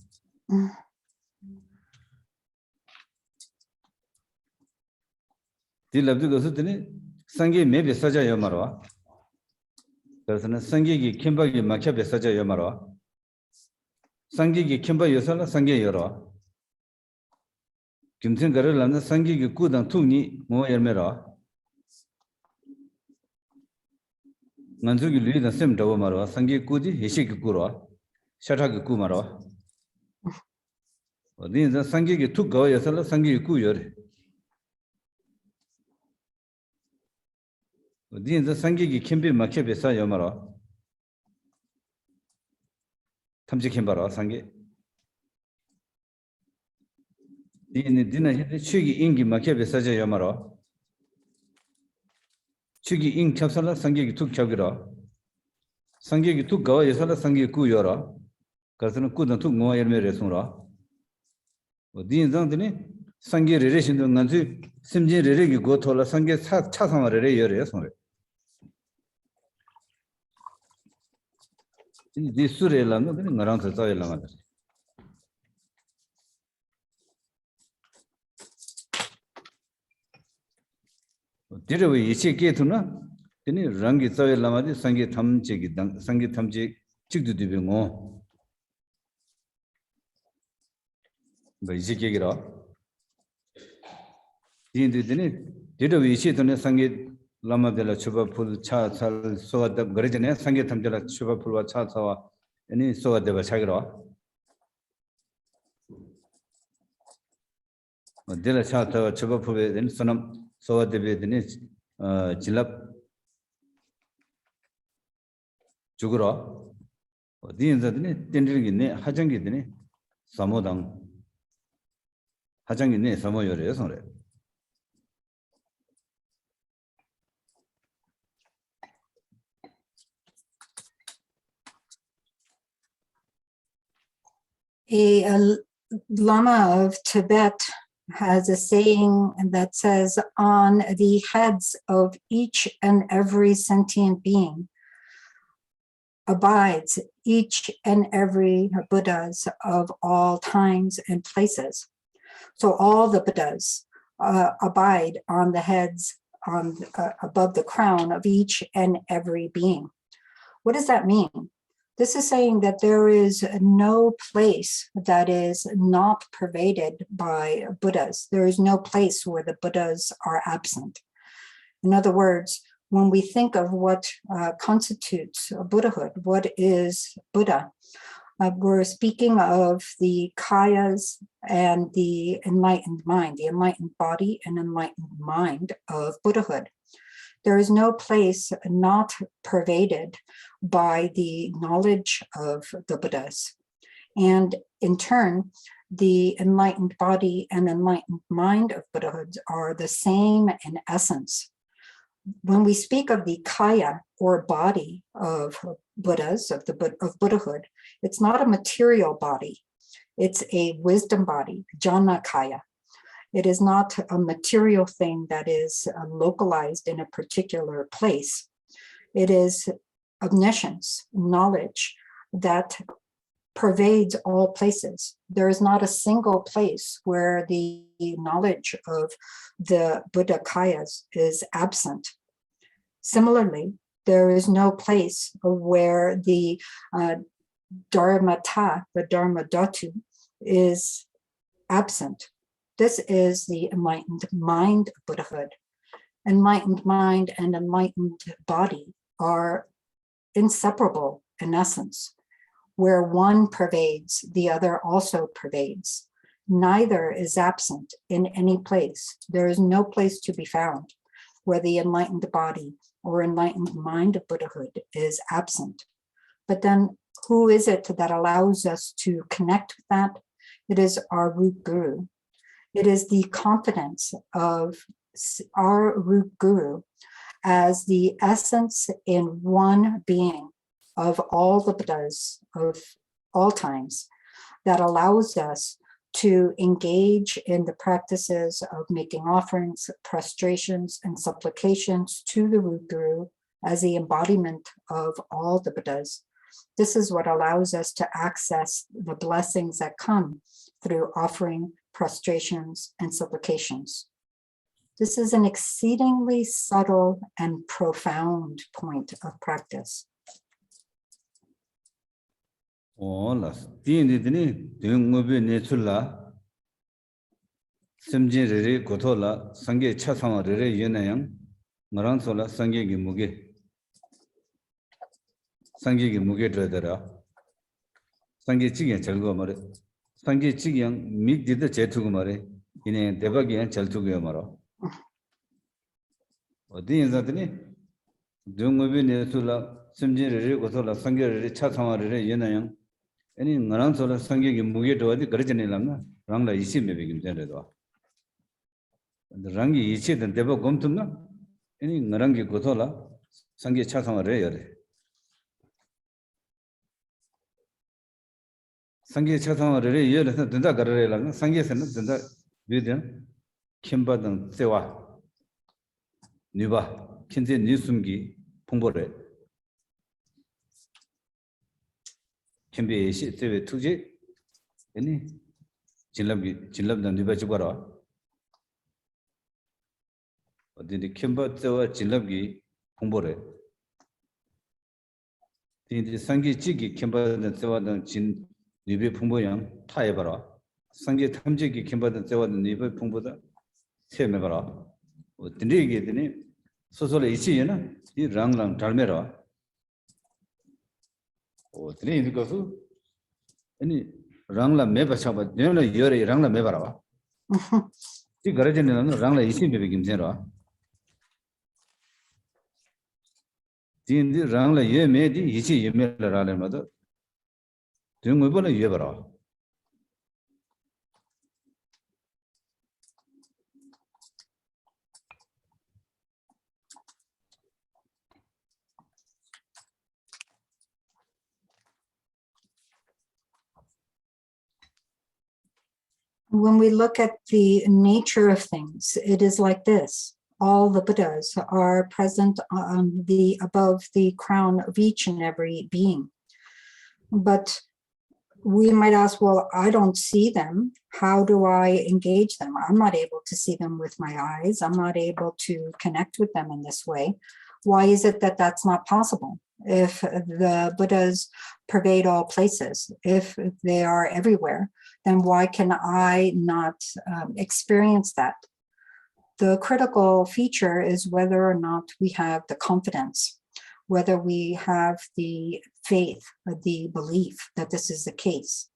Ti labdi gozo tiene sangi mebe saja yomarwa. Karasana sangi gi kimba gi makyabe saja yomarwa. Sangi gi kimba yosala sangi yorwa. Kimsen garu lamna sangi gi kudang tukni mo yermera. Nganzu gi lui dan sem dawa marwa. Sangi kudi Yeshe gi kurwa. Shata gi ku marwa. Din zan sangi gi tuk gawa yosala sangi gi ku yore. Din zan sangi gi kimbi makyabe sa yomarwa. 탐지 kimbarwa sangi. Dina chugi ingi makyabe saja yomarwa. Chugi ing chapsala sangi gi tuk chabgira. Sangi gi tuk gawa yasala sangi ku yora. Karsana ku dan tuk ngwa yerme resumra. Din zang dini sangi rere shindu nganzu simjin rere gi go tola sangi chasama rere yore yasumre. Di sure lamna dini ngarang sa tsawe lama dar. Dirawe Yeshe ketu na dini rangi tsawe lama di sangi tamche chikdu dibi ngo. Ba Yeshe kegira. Dini dirawe Yeshe tu na sangi Lama de la chuba pul cha sal soa dab garajane sange tamjala chuba pulwa cha sawa any soa deba chagira de la cha ta chuba pulwe den sonam soa debe den jilap jugura din za den tenri ne hajangi den samodang hajangi ne samoyore sonre. A Lama of Tibet has a saying that says, on the heads of each and every sentient being abides each and every Buddhas of all times and places. So all the Buddhas abide on the heads above the crown of each and every being. What does that mean? This is saying that there is no place that is not pervaded by Buddhas. There is no place where the Buddhas are absent. In other words, when we think of what constitutes Buddhahood, what is Buddha, We're speaking of the kayas and the enlightened mind, the enlightened body and enlightened mind of Buddhahood. There is no place not pervaded by the knowledge of the Buddhas. And in turn, the enlightened body and enlightened mind of Buddhahood are the same in essence. When we speak of the kaya or body of Buddhas, of Buddhahood, it's not a material body. It's a wisdom body, jhana kaya. It is not a material thing that is localized in a particular place. It is omniscience, knowledge that pervades all places. There is not a single place where the knowledge of the Buddha Kayas is absent. Similarly, there is no place where the Dharmata, the Dharma Dhatu, is absent. This is the enlightened mind of Buddhahood. Enlightened mind and enlightened body are inseparable in essence. Where one pervades, the other also pervades. Neither is absent in any place. There is no place to be found where the enlightened body or enlightened mind of Buddhahood is absent. But then who is it that allows us to connect with that? It is our root guru. It is the confidence of our root guru as the essence in one being of all the Buddhas of all times that allows us to engage in the practices of making offerings, prostrations, and supplications to the root guru as the embodiment of all the Buddhas. This is what allows us to access the blessings that come through offering, prostrations, and supplications. This is an exceedingly subtle and profound point of practice. Ola, dini dungobi netula semje rere gotola sange chasama rere yenayang marang sola sange gi muge dredara sange chigyan chalgo mare sange chigyang mig dida chetugo mare ine debagyan chaltugo maro odi yazadini dungobi netula semje rere gotola sange rere chasama rere yenayang any ngaran sola sange gi muge do adi garjane lamna rangla isi me begim jare do and rangi ichi den deba gomtumna any ngarangi gotola sange chasama re yare sange chasama re yare denda garare lamna sange sen denda biden kimba dang sewa niba kinje nisumgi 풍보래 Khenpo Yeshe tewe tukje eni jinlab dan nipa chukara dindi Khenpo tewa jinlab gi phongpo re dindi sangi chigi Khenpo dan tewa dan jin nipa phongpo yang taye bara sangi tamje gi Khenpo dan tewa dan nipa phongpo da teme bara dindi gi dini sosola ichi yana di rang dhalme ra dini indi kasu Any Rangla Meba Chaba, Nela Yuri Rangla Mebara. The Garajan Rangla is in Baby Gimzera. The Rangla Ye made the Ichi Yemela mother. Doing Mubala Yebara. When we look at the nature of things, it is like this. All the Buddhas are present on above the crown of each and every being. But we might ask, well, I don't see them. How do I engage them? I'm not able to see them with my eyes. I'm not able to connect with them in this way. Why is it that that's not possible? If the Buddhas pervade all places, if they are everywhere, then why can I not experience that? The critical feature is whether or not we have the confidence, whether we have the faith, the belief that this is the case.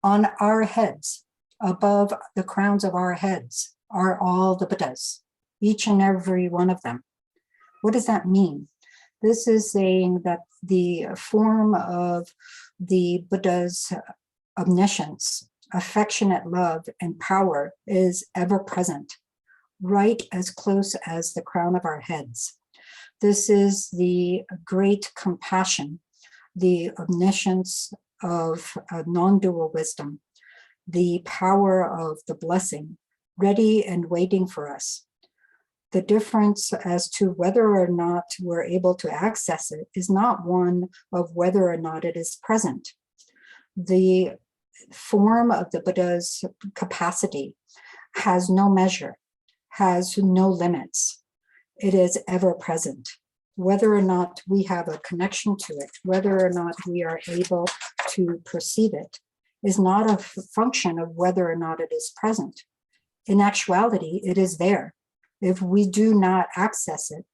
On our heads, above the crowns of our heads, are all the Buddhas, each and every one of them. What does that mean? This is saying that the form of the Buddha's omniscience, affectionate love, and power is ever present, right as close as the crown of our heads. This is the great compassion, the omniscience of non-dual wisdom, the power of the blessing, ready and waiting for us. The difference as to whether or not we're able to access it is not one of whether or not it is present. The form of the Buddha's capacity has no measure, has no limits. It is ever present. Whether or not we have a connection to it, whether or not we are able to perceive it, is not a function of whether or not it is present. In actuality, it is there. If we do not access it,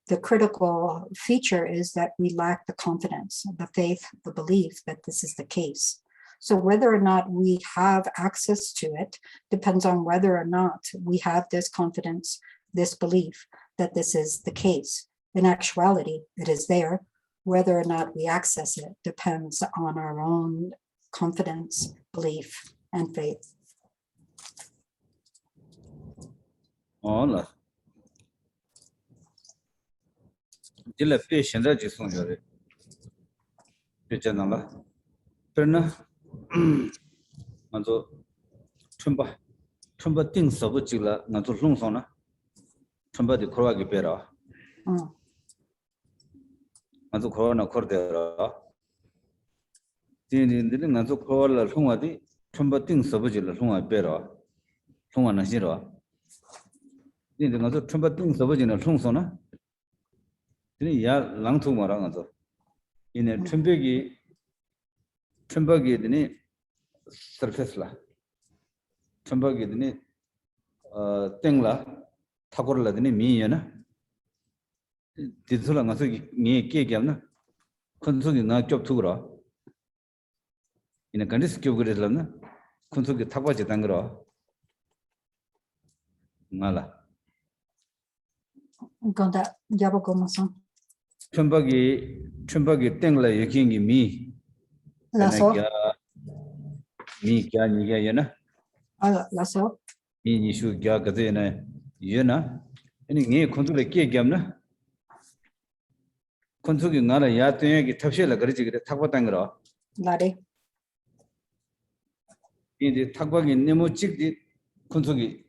the critical feature is that we lack the confidence, the faith, the belief that this is the case. So whether or not we have access to it depends on whether or not we have this confidence, this belief that this is the case. In actuality, it is there. Whether or not we access it depends on our own confidence, belief, and faith. All Dilla patient that is on your picture number. Perna Manzo Tumba things of Chilla, not to Lungsona. Tumba the Koragi Pera. Manzo Corona Cordera. The Nanzo Kola Hungadi, Tumba things of Jilla Hunga Pera. Hunga Nazira. The Nazo Tumba things of Jina Lungsona. Ya lang tu marang ato. Ine Tumbagi dini surface la. Tumbagi dini tengla thakor la dini mi yana. Ditsula ngaso ngi ke kyamna. Khunsu gi nga chop thugra. Ine kandis kyo gure la na. Khunsu gi thakwa che tangra. Ngala. Gonda yabagomasan. Chumbagi tengla yakingi mi. Lasso. Mi kya niga yana. Lasso. Mi nishu kya gade yana yana. Ani nge khuntu le kye gyamna. Khuntu ki ngala ya tuya ki thapshe la gari chigire thakwa tangra. Lade. Indi thakwa ki nemo chikdi khuntu ki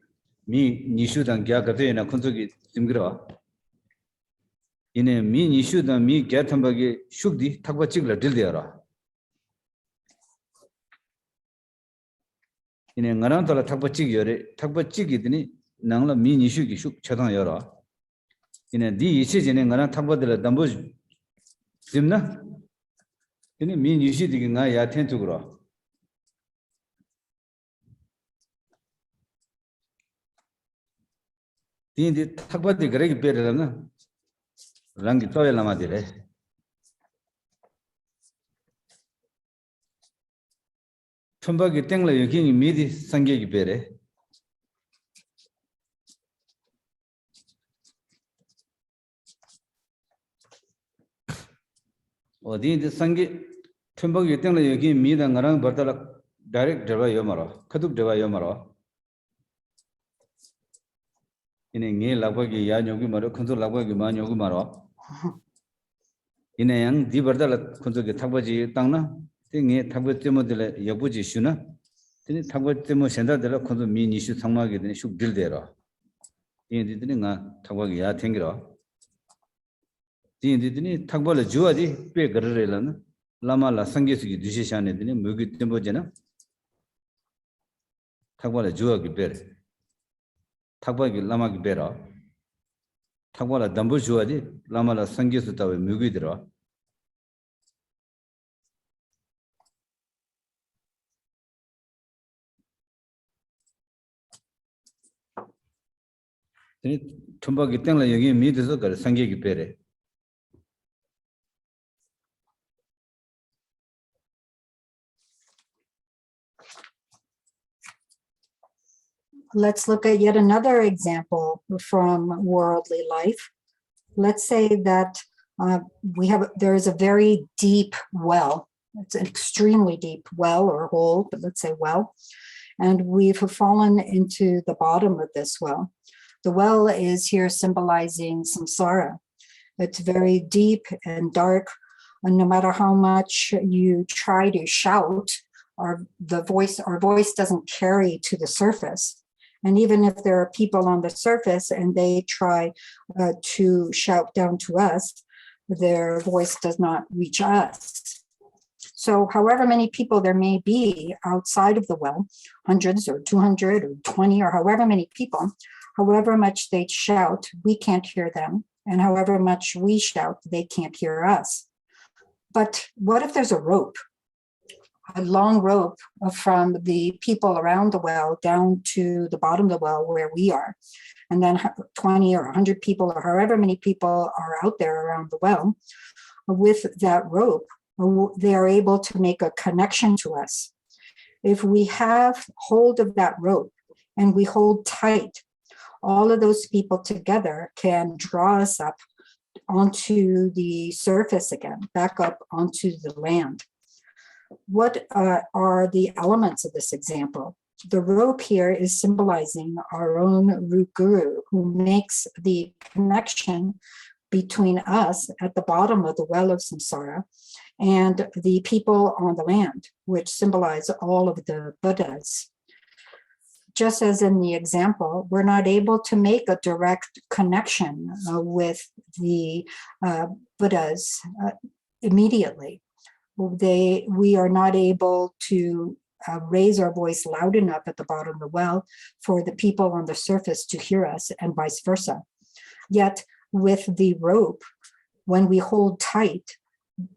mi nishu dan kya gade yana khuntu ki simgira. Ine mi nishu dan mi kya thambagi shukdi thakwa chigla dildiyara. Ine ngarang tala thakpa chigi yore, thakpa chigi dini nangla mi nishu ki shuk chatang yora. Ine di Yeshe jine ngarang thakpa dila dambu zimna, dini mi nishu digi nga ya ten tukura. Dini di thakpa di garagi pere lamna, rangi toya lama dire. Chumbagi tengla yokingi midi sangyegi pere. Odi di sangye chumbagi tengla yokingi mida ngarang bartala direct deva yomaro, kaduk deva yomaro. Ine nge lakwagi ya nyogi maro, khunzu lakwagi ma nyogi maro. Ine yang di bartala khunzu ki thakbaji tangna. Nge thakwa temo dila yabuji shuna. Tini thakwa temo shenda dila khunzu mi nishu thangmagi dini shuk dildera. Tini dini nga thakwa ki ya tengira. Tini dini thakwa la juwa di pe garare la na. Lama la sangyesi ki dushi shane dini mugi temo jena. Thakwa la juwa ki pere. Thakwa ki lama ki pera. Thakwa la dambu juwa di lama la sangyesi tawe mugi dira. tumba ki tengla yogi mi deso kare sangye ki pere. let's look at yet another example from worldly life. Let's say that there is a very deep well. It's an extremely deep well or hole, but let's say well. And we've fallen into the bottom of this well. The well is here symbolizing samsara. It's very deep and dark, and no matter how much you try to shout, our voice doesn't carry to the surface. And even if there are people on the surface and they try to shout down to us, their voice does not reach us. So however many people there may be outside of the well, hundreds or 200 or 20 or however many people, however much they shout, we can't hear them. And however much we shout, they can't hear us. But what if there's a rope, a long rope from the people around the well down to the bottom of the well where we are? And then 20 or 100 people or however many people are out there around the well, with that rope, they are able to make a connection to us. If we have hold of that rope and we hold tight, all of those people together can draw us up onto the surface again, back up onto the land. What are the elements of this example? The rope here is symbolizing our own root guru, who makes the connection between us at the bottom of the well of samsara and the people on the land, which symbolize all of the Buddhas. Just as in the example, we're not able to make a direct connection with the Buddhas immediately. We are not able to raise our voice loud enough at the bottom of the well for the people on the surface to hear us, and vice versa. Yet with the rope, when we hold tight,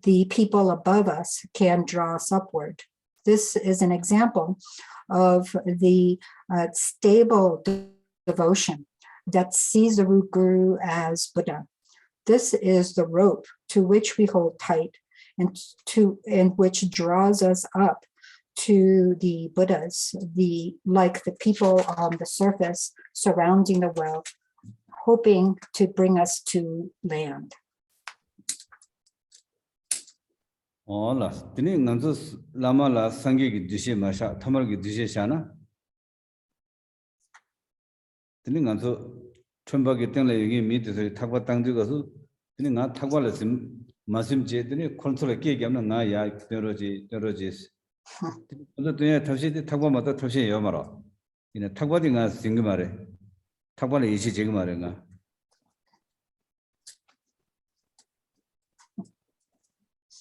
the people above us can draw us upward. This is an example of the stable devotion that sees the root guru as Buddha. This is the rope to which we hold tight and which draws us up to the Buddhas, like the people on the surface surrounding the well, hoping to bring us to land. Ola, tini nganzo lama la sangi ki dishe masha, thamal ki dishe shana. Tini nganzo chumba ki tengla yogi mi tisari thakwa tangzi kasu, tini nga thakwa la sim masim che, tini konsola kiye kiamna nga ya tenroji. Tini tunya tabshi di thakwa mata tabshi yo mara. Ina thakwa di nga singi mare, thakwa la ishi chegi mare nga.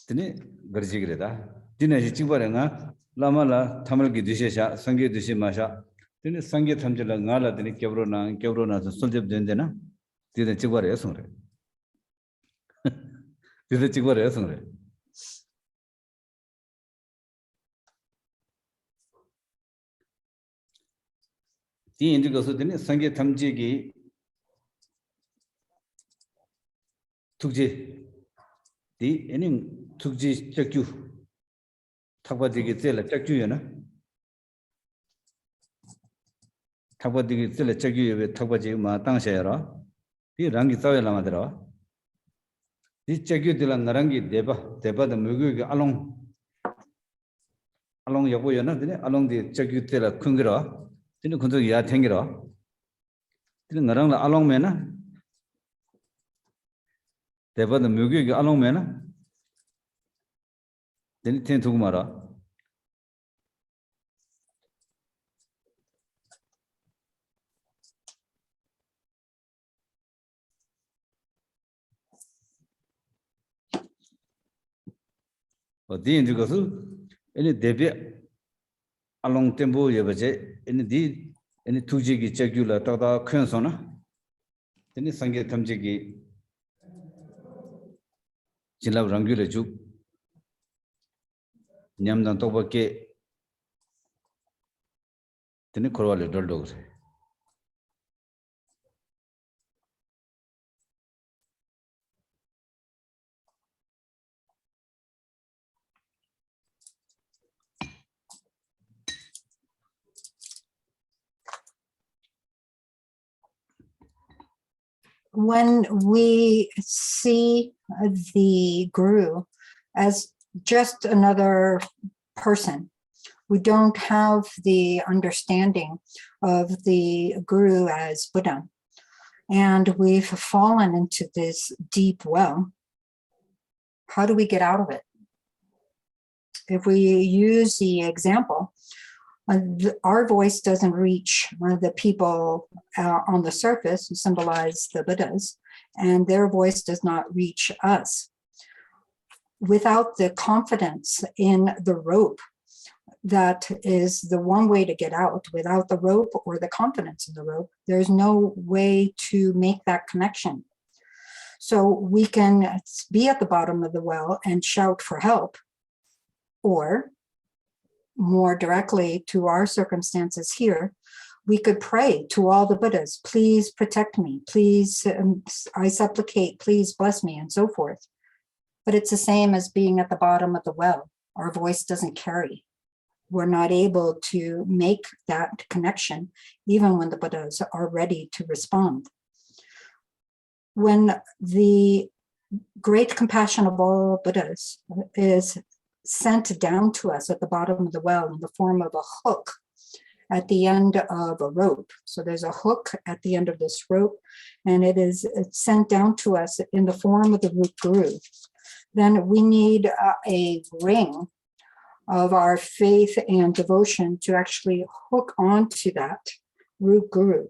Tini garjigireda. Tini ashi chigbara nga lama la thamal ki dishe sha, sangi dishe masha. Tini sangi thamjila nga la tini kyabro na suljab jende na. Tini chigbara ya sungre. Tini chigbara ya sungre. Tini indi kasu tini sangi thamji ki tukje. Di eni tukji chakyu thakwa digi tsela chakyu yana thakwa digi tsela chakyu yawe thakwa digi ma tangsha yara di rangi tsawe lama dara di chakyu dila ngarangi deba da mugyu ki along yabu yana dine along di chakyu tsela kungira dine kunzo ya tengira dine ngarang la along me na deba da mugyu ki along me na dine ten tuku mara di indi kasu eni debe along tempo yabache eni tuji ki chakyu la takda khen so na dine sange thamji ki jilab rangyu le juk nyamdan tokpa ke tini korwa le dol dogre. when we see the guru as just another person, we don't have the understanding of the guru as Buddha, and we've fallen into this deep well. How do we get out of it? If we use the example, our voice doesn't reach the people on the surface who symbolize the Buddhas, and their voice does not reach us. Without the confidence in the rope, that is the one way to get out. Without the rope or the confidence in the rope, there's no way to make that connection. So we can be at the bottom of the well and shout for help, or more directly to our circumstances here, we could pray to all the Buddhas, please protect me, please, I supplicate, please bless me, and so forth. But it's the same as being at the bottom of the well. Our voice doesn't carry. We're not able to make that connection, even when the Buddhas are ready to respond. When the great compassion of all Buddhas is sent down to us at the bottom of the well in the form of a hook at the end of a rope. So there's a hook at the end of this rope, and it's sent down to us in the form of the root guru. Then we need a ring of our faith and devotion to actually hook onto that root guru.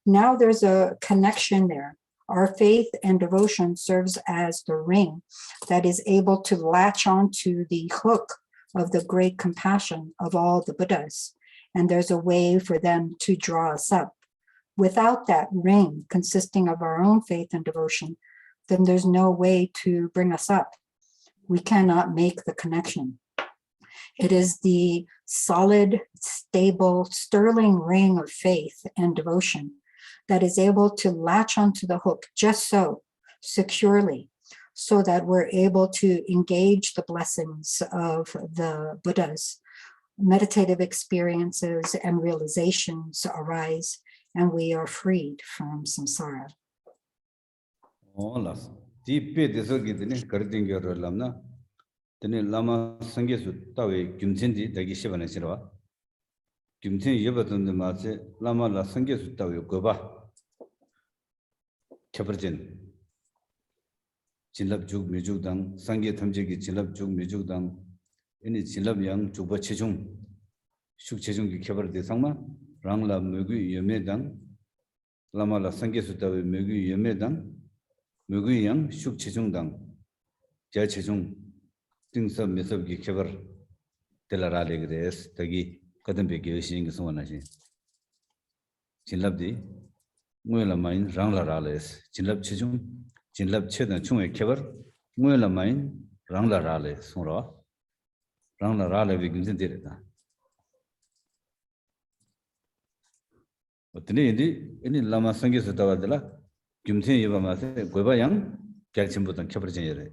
Now there's a connection there. Our faith and devotion serves as the ring that is able to latch onto the hook of the great compassion of all the Buddhas. And there's a way for them to draw us up. Without that ring consisting of our own faith and devotion, then there's no way to bring us up. We cannot make the connection. It is the solid, stable, sterling ring of faith and devotion that is able to latch onto the hook just so securely, so that we're able to engage the blessings of the Buddhas. Meditative experiences and realizations arise, and we are freed from samsara. Lama Sangesu Tawe Gumtindi Dagi Shivana Shirva Gumtin Yabatum the Mase Lama La Sangesu Tawe Goba Chaperjin Chilab Juk Mijuk Dang Sange Tamjiki Chilab Juk Mijuk Dang Any Chilab Yang Juba Chechung Shuk Chechung Kabar de Sangma Rangla Mugu Yemedang Lama La Sangesu Tawe Mugu Yemedang Mugu Yang Shuk Chechung Dang Ja Chechung Things of Miss of Giver Telara Legres, Tagi, Kadambe Gishing Swanasi. Chinlabdi, Muela Mine, Rangla Rales, Chinlab Chijum, Chinlab Ched and Chung Kever, Muela Mine, Rangla Rales, Sora, Rangla Rale begins in Direta. But any Lama Sangis Tavadella, Jumtin Yavamase, Guebayang, Galchimbut and Caperjere.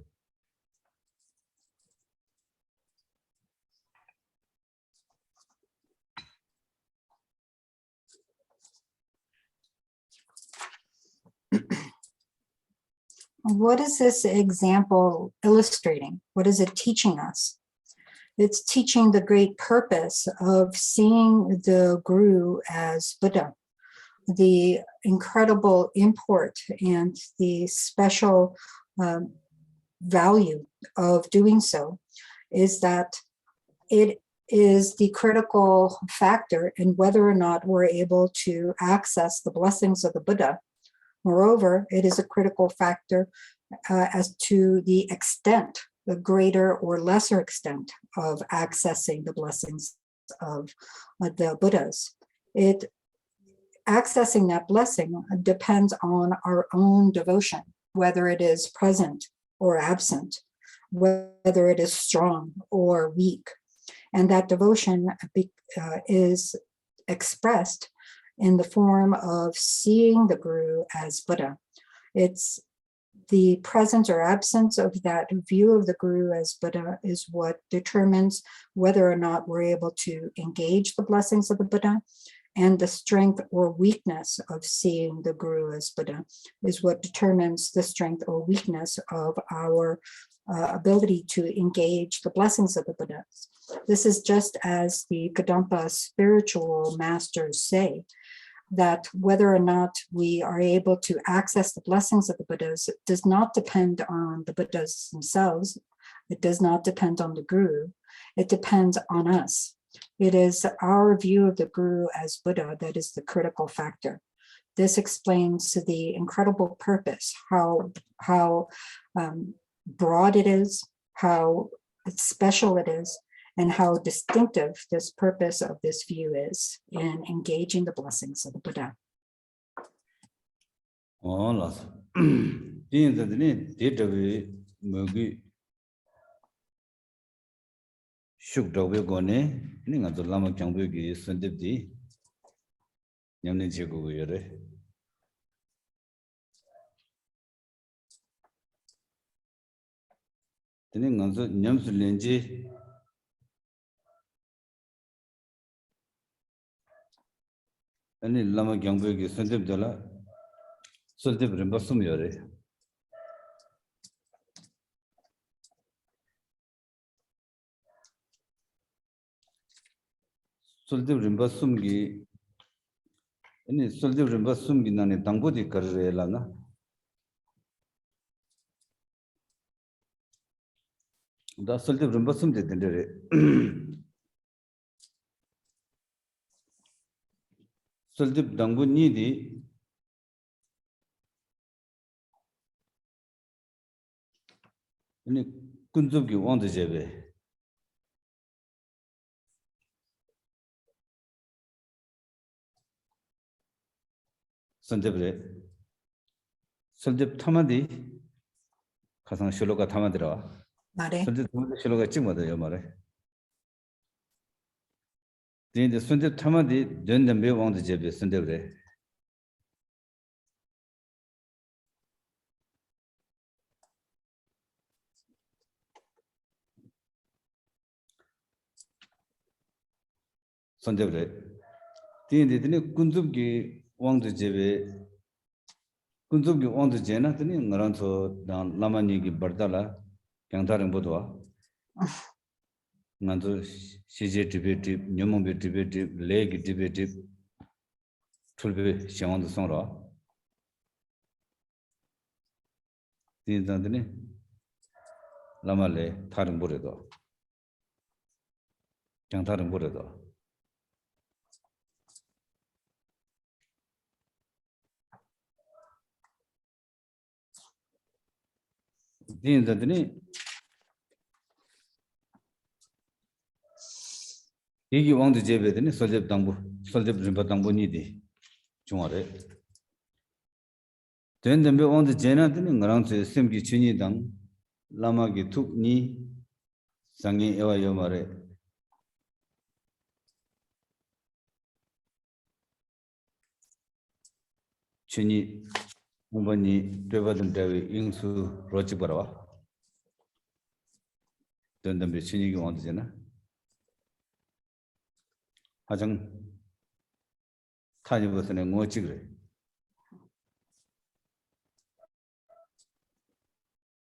What is this example illustrating? What is it teaching us? It's teaching the great purpose of seeing the Guru as Buddha, the incredible import and the special value of doing so is that it is the critical factor in whether or not we're able to access the blessings of the Buddha. Moreover, it is a critical factor as to the extent, the greater or lesser extent of accessing the blessings of the Buddhas. Accessing that blessing depends on our own devotion, whether it is present or absent, whether it is strong or weak. And that devotion is expressed in the form of seeing the Guru as Buddha. It's the presence or absence of that view of the Guru as Buddha is what determines whether or not we're able to engage the blessings of the Buddha and the strength or weakness of seeing the Guru as Buddha is what determines the strength or weakness of our ability to engage the blessings of the Buddhas. This is just as the Kadampa spiritual masters say, that whether or not we are able to access the blessings of the Buddhas does not depend on the Buddhas themselves. It does not depend on the Guru. It depends on us. It is our view of the Guru as Buddha that is the critical factor. This explains the incredible purpose, how broad it is, how special it is, and how distinctive this purpose of this view is in engaging the blessings of the Buddha. Oh, lots. Being that the data we shook dove gone, and the Lama Khenpo is sent the Yamni Chico. Then also Nyams Lenji. Any Lama Khenpo is sent the Sultip Rimbasum Yore. Sultip Rimbasum gi any Sultip Rimbasum gi nani Dangpoti Karela. The Sultip Rimbasum did the Sultip Dangu Nidi any Kunzuki want the Jebe. Sandebre Sultip Tamadi Kasan Shiloka Tamadra. Sultip Shiloka Chimada Yamare. Then the Sultip Tamadi then the Bay want the Jebe Sandebre. Sandebre. Then the Kunzuki want the Jebe Kunzuki want the Jena, then Naranto down Lamani Bardala, Kantaran Bodwa. Nanto CJ debate, Numobi debate, leg debate, Tulbe Shaman the Sonra. Then Lamale, Taran Boredo. Kantaran Boredo. Then the He want the Jebe, then Soldip Dambu, Soldip Rimbatambu Nidi, Chumare. Then the Bay on the Jena, then around the Simki Chini Dang, Lama Gituk Ni, Sangi Eva Yomare. Chini Mubani, Devadan Devi, Ingsu, Rochibarawa. Then the Chini want the Jena. Hajang Tani was an emoji.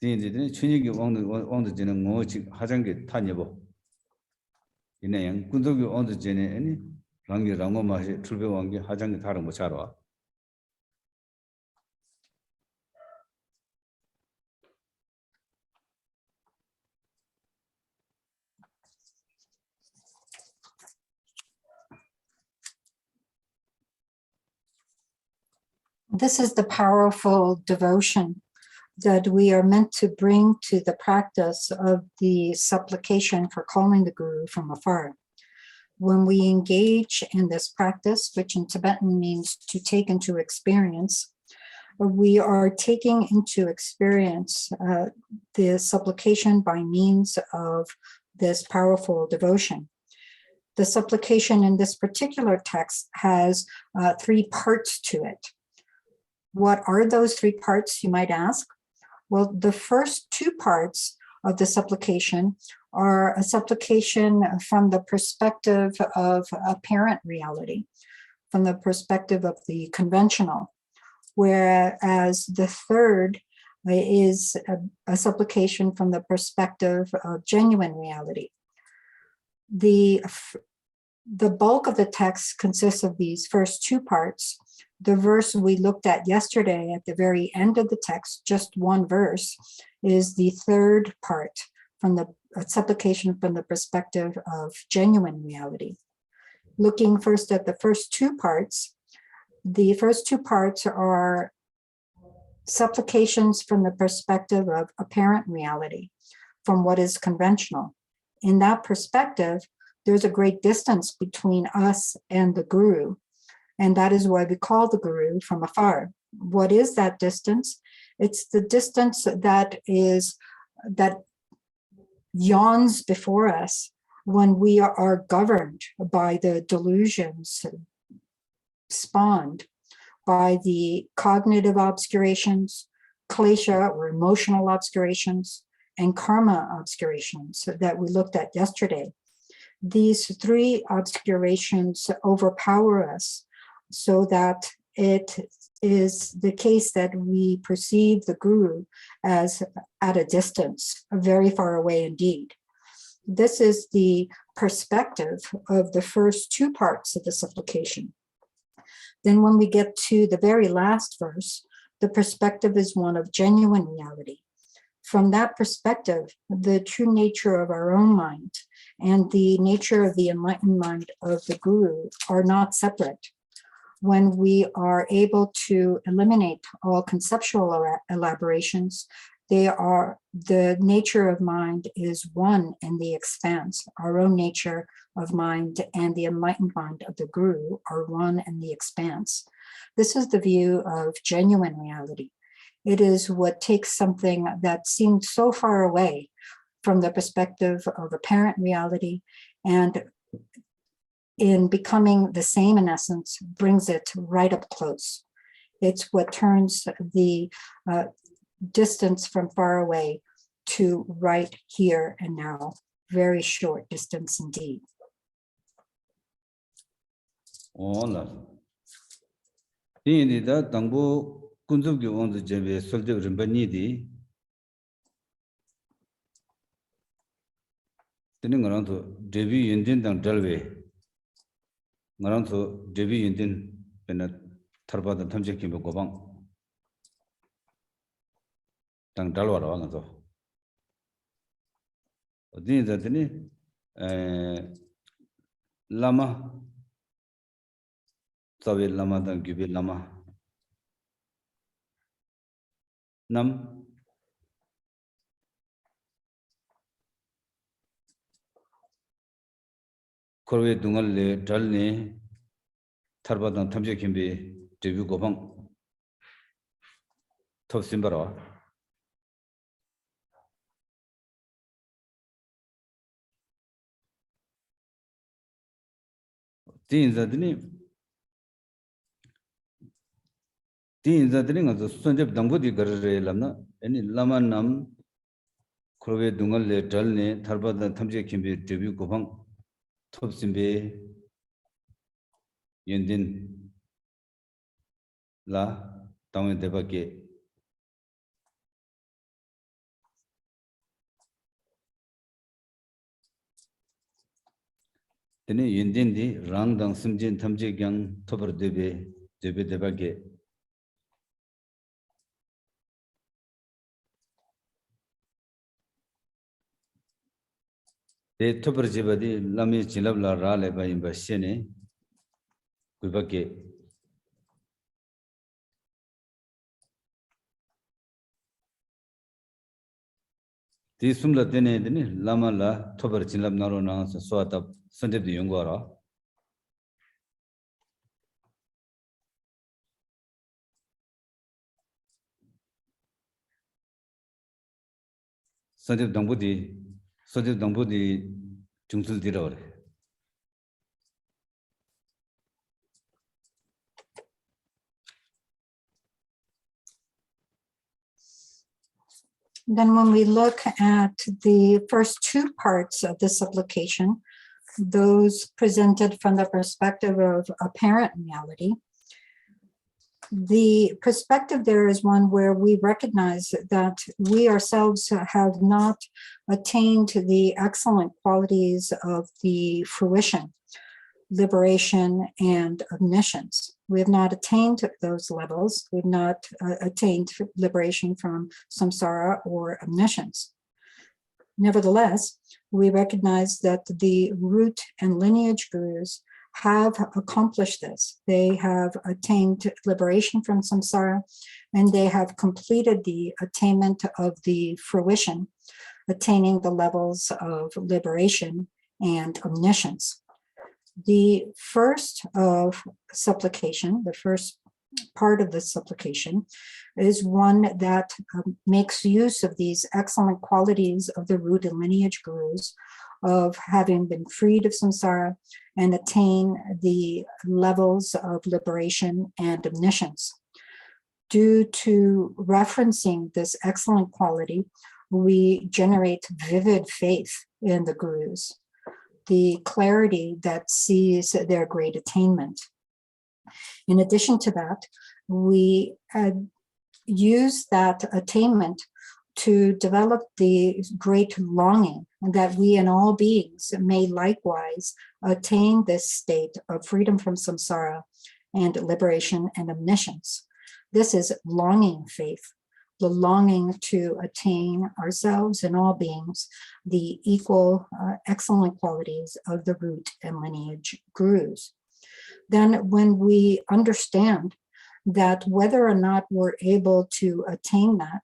The Chinigi on the Jena Mochi Hajangi Tanyabo. In a young Kundugi on the Jena any Rangi Rangoma Trubewangi Hajangi Taramuchara. This is the powerful devotion that we are meant to bring to the practice of the supplication for calling the Guru from afar. When we engage in this practice, which in Tibetan means to take into experience, we are taking into experience the supplication by means of this powerful devotion. The supplication in this particular text has 3 parts to it. What are those 3 parts, you might ask? Well, the first 2 parts of the supplication are a supplication from the perspective of apparent reality. from the perspective of the conventional, whereas the third is a supplication from the perspective of genuine reality. The bulk of the text consists of these first two parts. The verse we looked at yesterday at the very end of the text, just one verse, is the third part from the supplication from the perspective of genuine reality. Looking first at the first two parts, the first two parts are supplications from the perspective of apparent reality, from what is conventional. In that perspective, there's a great distance between us and the guru, and that is why we call the guru from afar. What is that distance? It's the distance that yawns before us when we are governed by the delusions spawned by the cognitive obscurations, klesha or emotional obscurations, and karma obscurations that we looked at yesterday. These three obscurations overpower us so that it is the case that we perceive the guru as at a distance, very far away indeed. This is the perspective of the first two parts of the supplication. Then when we get to the very last verse, the perspective is one of genuine reality. From that perspective, the true nature of our own mind and the nature of the enlightened mind of the guru are not separate. When we are able to eliminate all conceptual elaborations, the nature of mind is one in the expanse. Our own nature of mind and the enlightened mind of the guru are one in the expanse. This is the view of genuine reality. It is what takes something that seemed so far away from the perspective of apparent reality, and in becoming the same in essence, brings it right up close. It's what turns the distance from far away to right here and now. Very short distance indeed. Hola. Ini da tangbo kunzub gi on jebe solde rimbani di. Tini ngarang to debi yindin dang dalwe. Ngarang to debi yindin pena tharba da thamje kimbo gobang. Dang dalwara wa ngato. Dini da tini Lama Sabe Lama dan Gyube Lama Nam Korwe Dungal le Dal ne Tharba dan Thamje Kimbe Debu Gopang Top Simbara Tin zadini nga sunjab dangbu di garare lamna any Lama Nam Korwe Dungal le Dal ne Tharba dan Thamje Kimbe Debu Gopang Top Simbe Yendin La Tangwe Debake Tene Yendin di Rang Dang Simjin Thamje Gyang Tobar Debe Debake De Tobar Jebadi Lami Chilabla Rale by Imbashene Kubake Di Sumla Dene Lama La Tobar Chilab Naro Nang Swata Sanjab the Yungwara Sanjab Dambudi Jungsul Dirore. Then when we look at the first two parts of the supplication, those presented from the perspective of apparent reality. The perspective there is one where we recognize that we ourselves have not attained the excellent qualities of the fruition, liberation, and omniscience. We have not attained those levels. We've not attained liberation from samsara or omniscience. Nevertheless, we recognize that the root and lineage gurus have accomplished this. They have attained liberation from samsara, and they have completed the attainment of the fruition, attaining the levels of liberation and omniscience. The first of supplication, the first part of the supplication, is one that makes use of these excellent qualities of the root and lineage gurus, of having been freed of samsara and attain the levels of liberation and omniscience. Due to referencing this excellent quality, we generate vivid faith in the gurus, the clarity that sees their great attainment. In addition to that, we use that attainment to develop the great longing that we and all beings may likewise attain this state of freedom from samsara and liberation and omniscience. This is longing faith, the longing to attain ourselves and all beings the equal excellent qualities of the root and lineage gurus. Then when we understand that whether or not we're able to attain that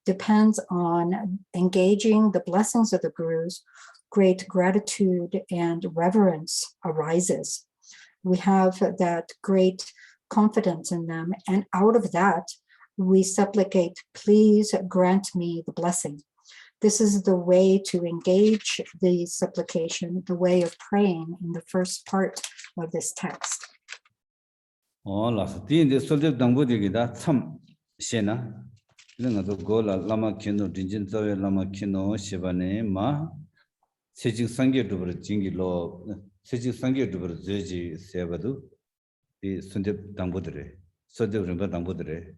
depends on engaging the blessings of the gurus, great gratitude and reverence arises. We have that great confidence in them, and out of that, we supplicate, please grant me the blessing. This is the way to engage the supplication, the way of praying in the first part of this text. Lama kino dinjin zawe lama kino shibane ma sejik sangye dubar jingi lo sejik sangye dubar zeji sebadu di sundep dangbudre sundep rimba dangbudre.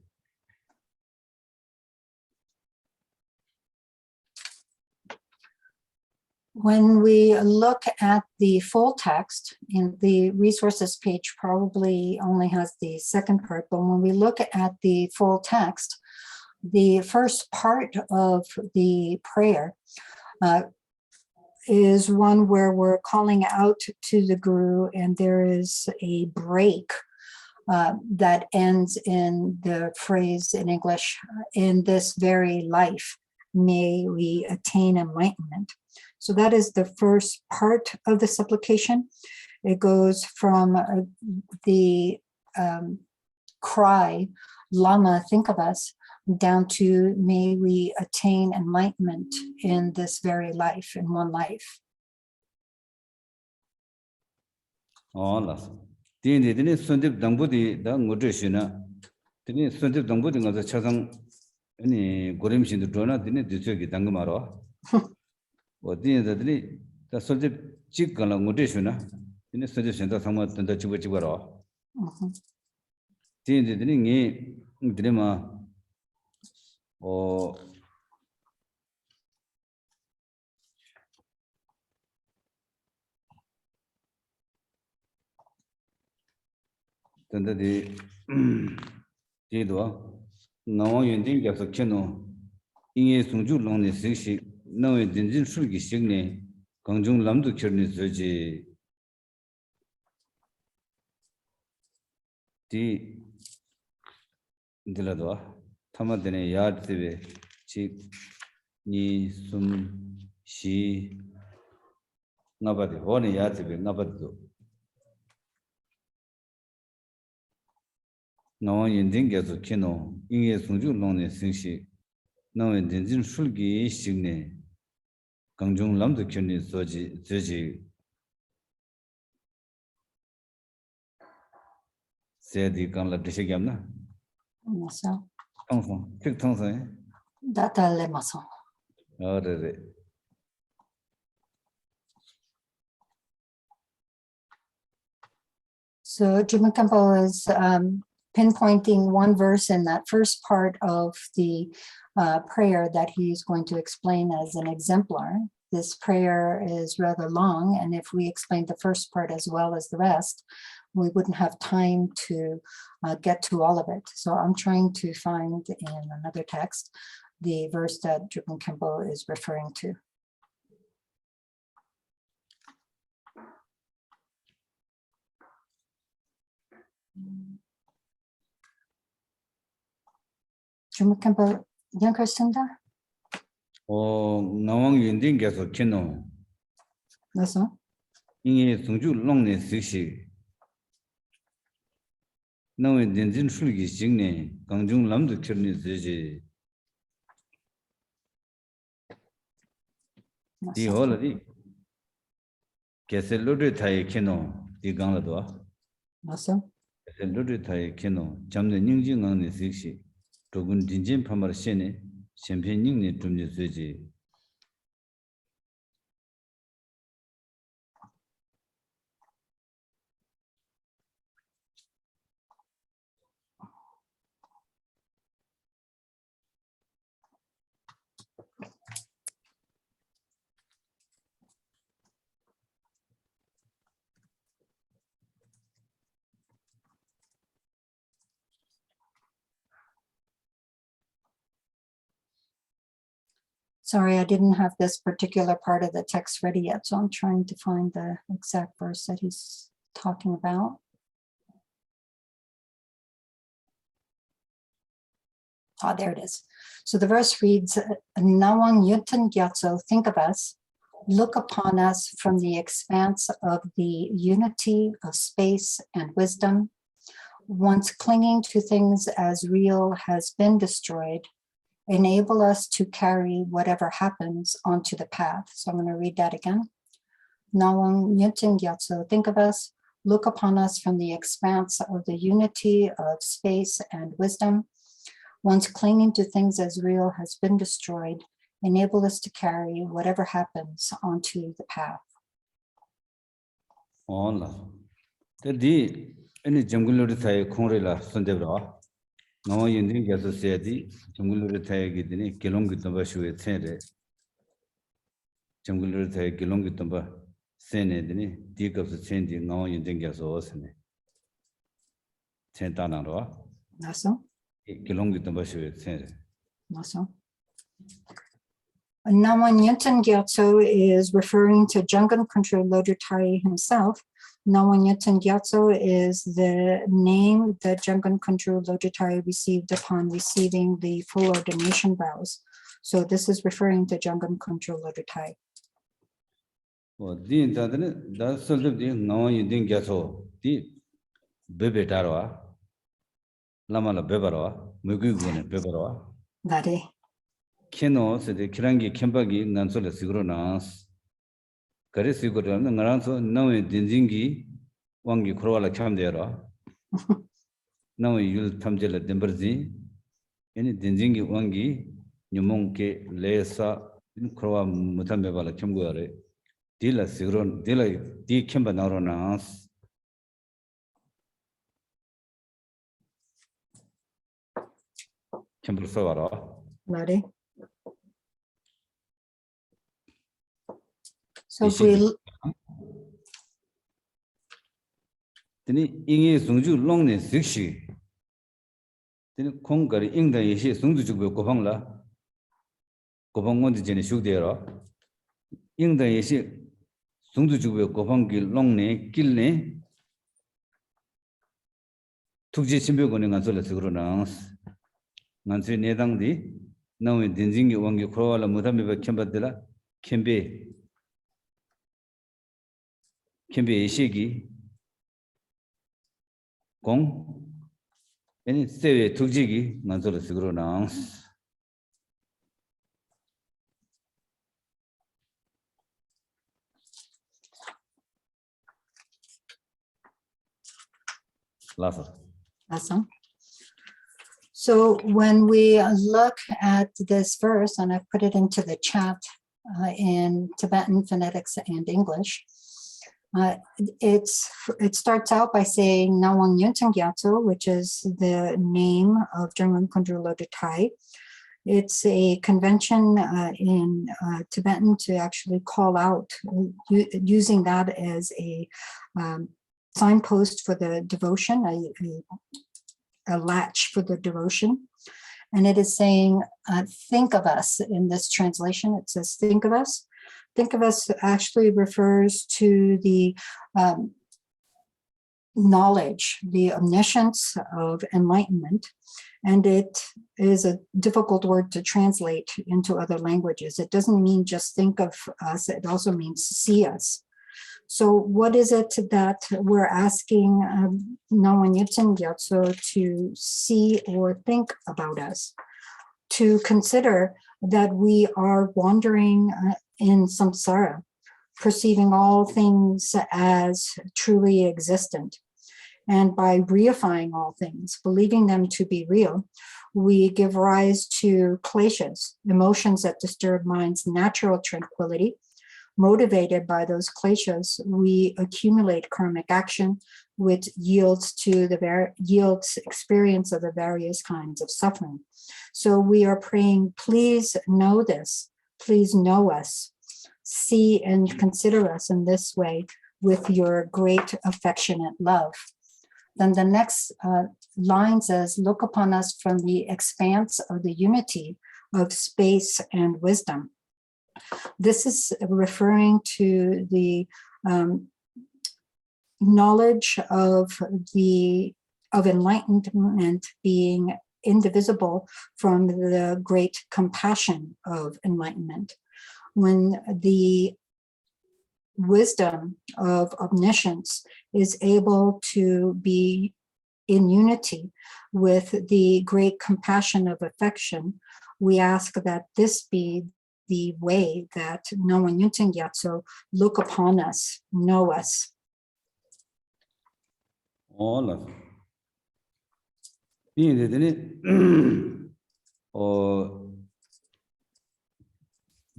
When we look at the full text, in the resources page probably only has the second part, but when we look at the full text, the first part of the prayer is one where we're calling out to the guru, and there is a break that ends in the phrase in English, in this very life, may we attain enlightenment. So that is the first part of the supplication. It goes from the cry, Lama, think of us, down to may we attain enlightenment in this very life, in one life. Dini sundip dangbudi da ngudrishina. Dini sundip dangbudi ngaza chasang ini gorim shindu drona dini disyogi dangmaro. Dini dini da sundip chik gala ngudrishina. Dini sundip shinda sama tanda chibu chibaro. Dini dini ngi dini ma tanda di dido nawa yundin gyasa keno inge sungju longni sikshi nawa dinjin shulgi shikne gangjung lamdu kirni soji di dilado tama dine yaad tibe chik ni sum shi ngabadi hone yaad tibe ngabadi do nawa yindin gyazu kino inge sungju longni singshi nawa dinjin shulgi shikne gangjung lamdu kirni soji sayadi kangla dishigyamna So, Tongson, quick Tongson. Data lemason. Oh, So Drupon Khenpo is pinpointing one verse in that first part of the prayer that he's going to explain as an exemplar. This prayer is rather long, and if we explain the first part as well as the rest, we wouldn't have time to get to all of it. So I'm trying to find in another text the verse that Drupon Khenpo is referring to. Drupon Khenpo, 양가신다? 나왕 윤딩께서 키노 그래서 이게 성주 롱네 식시 나의 된진 술기 직내 강중 남도 결니 되지 이 홀이 게셀로드 타이 키노 이 강라도 맞어? 게셀로드 타이 키노 잠는 닝징강네 식시 조금 진진 파마를 세네 챔피언닝네 좀 되지 Sorry, I didn't have this particular part of the text ready yet, so I'm trying to find the exact verse that he's talking about. Ah, there it is. So the verse reads, Nawang Yuntan Gyatso, think of us, look upon us from the expanse of the unity of space and wisdom. Once clinging to things as real has been destroyed, enable us to carry whatever happens onto the path. So I'm going to read that again. Nawang Yuntan Gyatso, think of us, look upon us from the expanse of the unity of space and wisdom. Once clinging to things as real has been destroyed, enable us to carry whatever happens onto the path. 올라 그디 아니 정글로리 타이 콩레라 손데브라 나와 인딩 게서 세디 정글로리 타이기 되니 길롱기 덤바슈에 세레 정글로리 타이 길롱기 덤바 세네 되니 디급스 센디 나와 인딩 게서 오스네 센타나로 나서? 길롱기 덤바슈에 세레 나서? Nawang Yuntan Gyatso is referring to Jungan Kuntrul Lodro Tai himself. Nawang Yuntan Gyatso is the name that Jungan Kuntrul Lodro Tai received upon receiving the full ordination vows. So this is referring to Jungan Kuntrul Lodro Tai. 디 인자드네 다 설득디 나와 인딩 게서 디 베베타로와 라마라 베바로와 무기구네 베바로와 나래. Khenpo sede kirangi khenpagi nganso le siguro nas kare siguro na ngaranso nawe dinjingi wangi khorwala khamdera nawe yul thamjela demberji yani dinjingi wangi nyumong ke lesa khorwa mutambe bala khamgoare dila siguro dila di khenpa naro nas khenpo sawara 나래. So if we Tini ingi sungju longne sikshi. Tini kongkari ingda yeshe sungju chukbe kopang la. Kopang ngondi jene shukdera. Ingda yeshe sungju chukbe kopang ki longne kilne. Tukje chimbe kone nganso la sikro nangs. Nganso nedang di. Nawe dinjingi wangi khurwa la mudhameba khenpadila. Khenpe yeshe ki. Gong, any sewe tukjigi, Manzola Siguro Nangs. Awesome. So when we look at this verse, and I've put it into the chat in Tibetan phonetics and English, It starts out by saying Nawang Yuntang Gyatso, which is the name of Drungan Kundru Lodro Tai. It's a convention in Tibetan to actually call out, using that as a signpost for the devotion, a latch for the devotion. And it is saying, think of us. In this translation, it says, think of us. Think of us actually refers to the knowledge, the omniscience of enlightenment. And it is a difficult word to translate into other languages. It doesn't mean just think of us, it also means see us. So what is it that we're asking Nawang Yuntang Gyatso to see or think about us? To consider that we are wandering in samsara, perceiving all things as truly existent. And by reifying all things, believing them to be real, we give rise to kleshas, emotions that disturb mind's natural tranquility. Motivated by those kleshas, we accumulate karmic action, which yields experience of the various kinds of suffering. So we are praying, please know this, please know us, see and consider us in this way with your great affectionate love. Then the next line says, look upon us from the expanse of the unity of space and wisdom. This is referring to the knowledge of enlightenment being indivisible from the great compassion of enlightenment. When the wisdom of omniscience is able to be in unity with the great compassion of affection, we ask that this be the way that Nawang Yuntang Gyatso look upon us, know us. All of being the or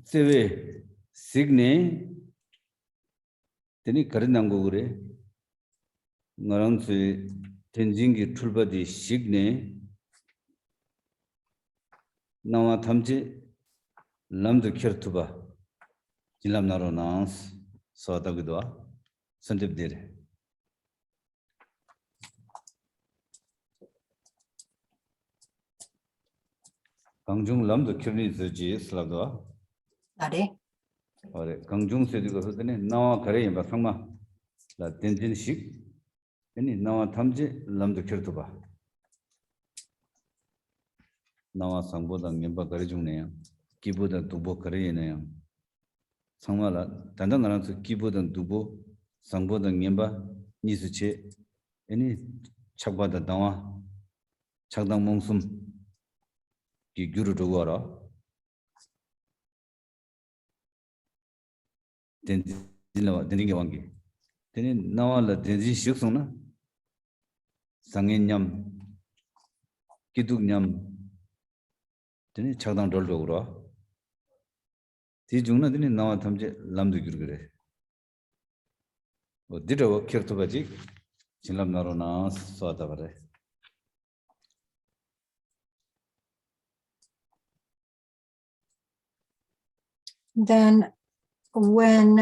Seve Signe Teni Karinangure Naranse Tenjingi Tulbadi Signe Nawa Tamji Lamdu Kirtuba Jilam Naronans Sotagudwa Santip Dere Kangjung Lamdu Kirni Zaji Slavdwa Are. Or Kangjung said Nawa Kare Basama La Tenjin Shik Any Nawa Tamji Lamdu Kirtuba Nawa Sangboda Nimba Karejune Kibuda Dubo Karene Samala Tandangaran Kibuda Dubo Sangboda Nimba Nisuche any Chakbada Dawa Chakdang Mongsum Guru to Wara Denzingawangi. Then now la Denzi Shuksona Sanginyam Kidunyam Then Chakdang Doldogura. Tijuna didn't know Tamje Lamdu Gurgre. Or did a Kirtobaji Chilam Narona Swatavare. Then when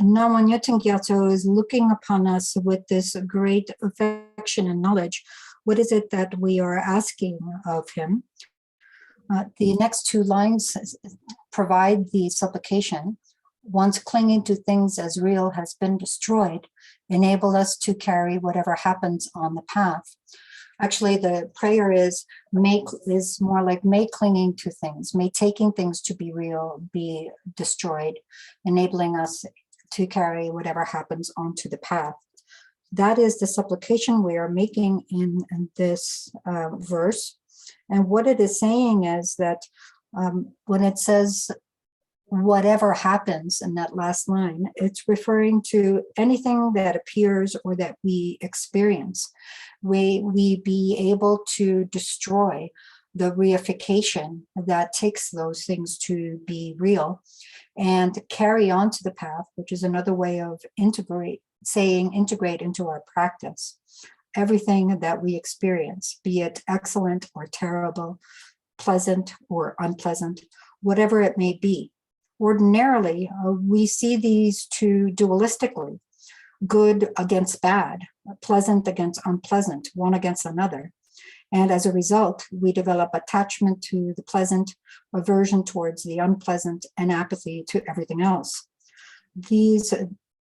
Nawang Yuntang Gyatso is looking upon us with this great affection and knowledge, what is it that we are asking of him? The next two lines provide the supplication. Once clinging to things as real has been destroyed, enable us to carry whatever happens on the path. Actually, the prayer is more like may clinging to things, may taking things to be real be destroyed, enabling us to carry whatever happens onto the path. That is the supplication we are making in this verse. And what it is saying is that when it says whatever happens in that last line, it's referring to anything that appears or that we experience. We be able to destroy the reification that takes those things to be real and carry on to the path, which is another way of saying integrate into our practice. Everything that we experience, be it excellent or terrible, pleasant or unpleasant, whatever it may be. Ordinarily, we see these two dualistically, good against bad, pleasant against unpleasant, one against another. And as a result, we develop attachment to the pleasant, aversion towards the unpleasant, and apathy to everything else. These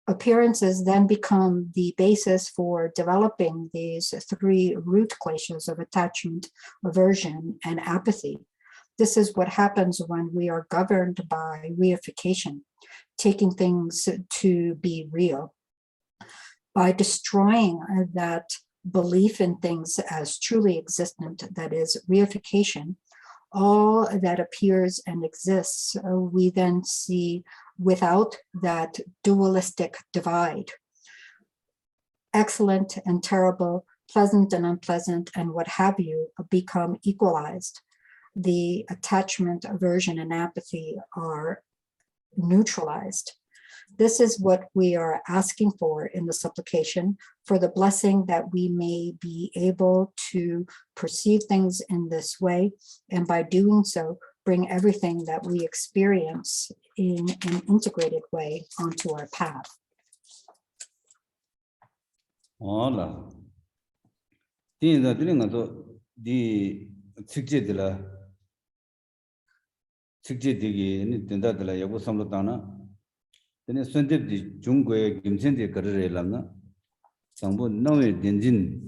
appearances then become the basis for developing these three root kleshas of attachment, aversion, and apathy. This is what happens when we are governed by reification, taking things to be real. By destroying that belief in things as truly existent, that is reification, all that appears and exists, we then see without that dualistic divide. Excellent and terrible, pleasant and unpleasant, and what have you become equalized. The attachment, aversion, and apathy are neutralized. This is what we are asking for in the supplication, for the blessing that we may be able to perceive things in this way, and by doing so, bring everything that we experience in an integrated way onto our path. Hola. Tinda tilinga to di sikjedila sikjedigi ni tinda dila yabu samlo tana tene swendep di jungwe gimsende karere lamna sangbo nawe denjin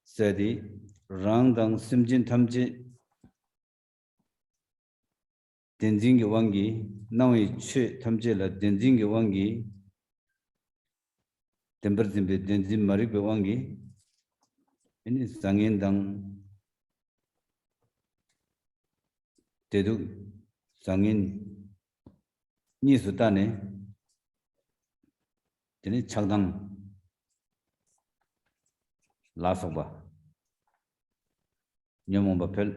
sadi rangdang simjin tamje denjingi wangi nawe che tamje la denjingi wangi temperzimbe denjin marikbe wangi ini sangendang tedu sangin ni sutane tene chagdang lasokba nyomomba pel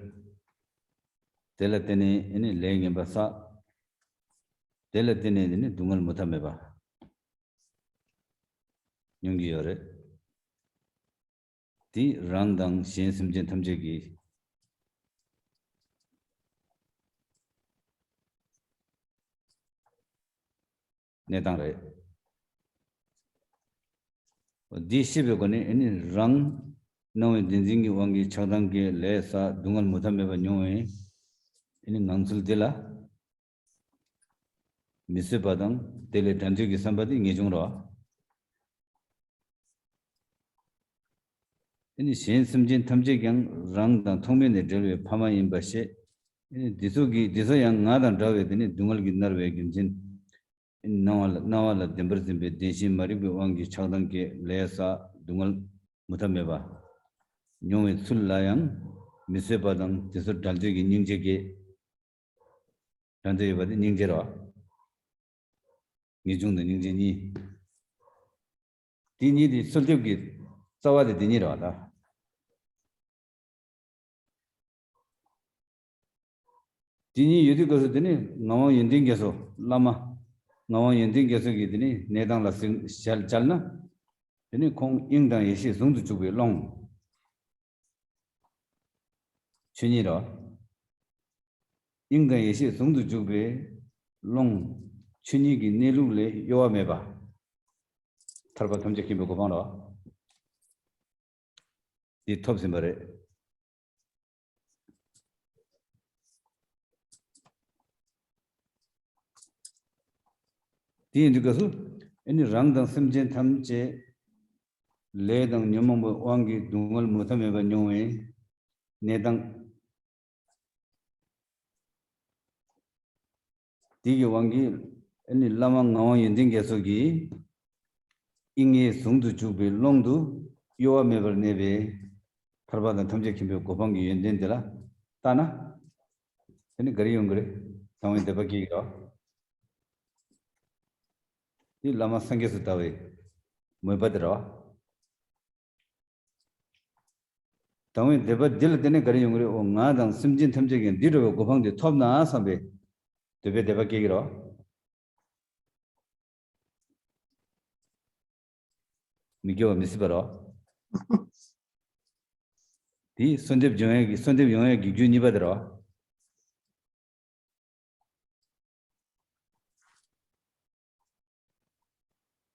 tela tene ini lenge basa tela tene ini dungal mutameba nyungi yore di rangdang shen simjen tamjegi nedang re di shibe kone ini rang nawe dinjingi wangi chagdangi le sa dungal mutameba nyungwe ini ngangsul dila mise padang tele tanjegi sambadi ngejungro ini shen simjen tamjegyang rangdang tongmene delwe pama inbashi ini disoyang ngadang drawe dini dungal ginarwe ginjin nawala demberzimbe denshin maribbe wangi chagdangi leyasa dungal mutameba nyongwe sullayang mise padang diso daljegi nyingjegi danjegi badi nyingjera ngijungda nyingjeni dini di suldebgi sawade dini rawada dini yudi koso dini ngawa yending keso lama ngawa yending keso ki dini nedang la chalna dini kong ingdang yeshe sungdu chukwe long chunira ingdang yeshe sungdu chukwe long chunigi nelule yowa meba tarpa tamche kimbe kubangwa di top simbare di indikasu ini rangdang simjen tamche ledang nyomombo wangi dungal mutameba nyongwe nedang digi wangi ini lama ngawa yending kesogi inge sungdu chukbe longdu yowa mebar nebe tarbadan tamche kimbe gobangi yending dila tana ini gari yungre tawin deba kiga di lama sangesu tawe muibadra tawin deba dil dene gari yungre o ngadang simjin tamche gen dirobe gobangi topna asambe debe deba kigira 미겨 미스바로 디 손대 영역이 기준이 받으러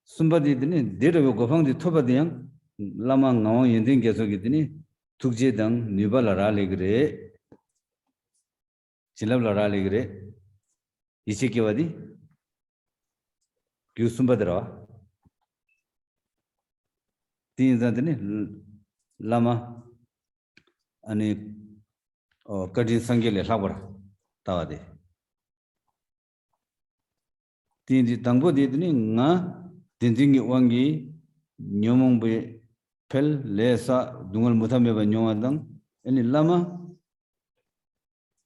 순바디드니 데르고 고방디 토바디양 라마 나와 연된 계속이더니 tukjedang nubala rali gre chilabla rali gre Yeshe ke wadi gyusumbadra tin zandne lama ani kadin sangele labara tawade tin di tangbo dedni nga dinjingi wangi nyomongbe Pel lesa dungal mutameba nyongadang eni lama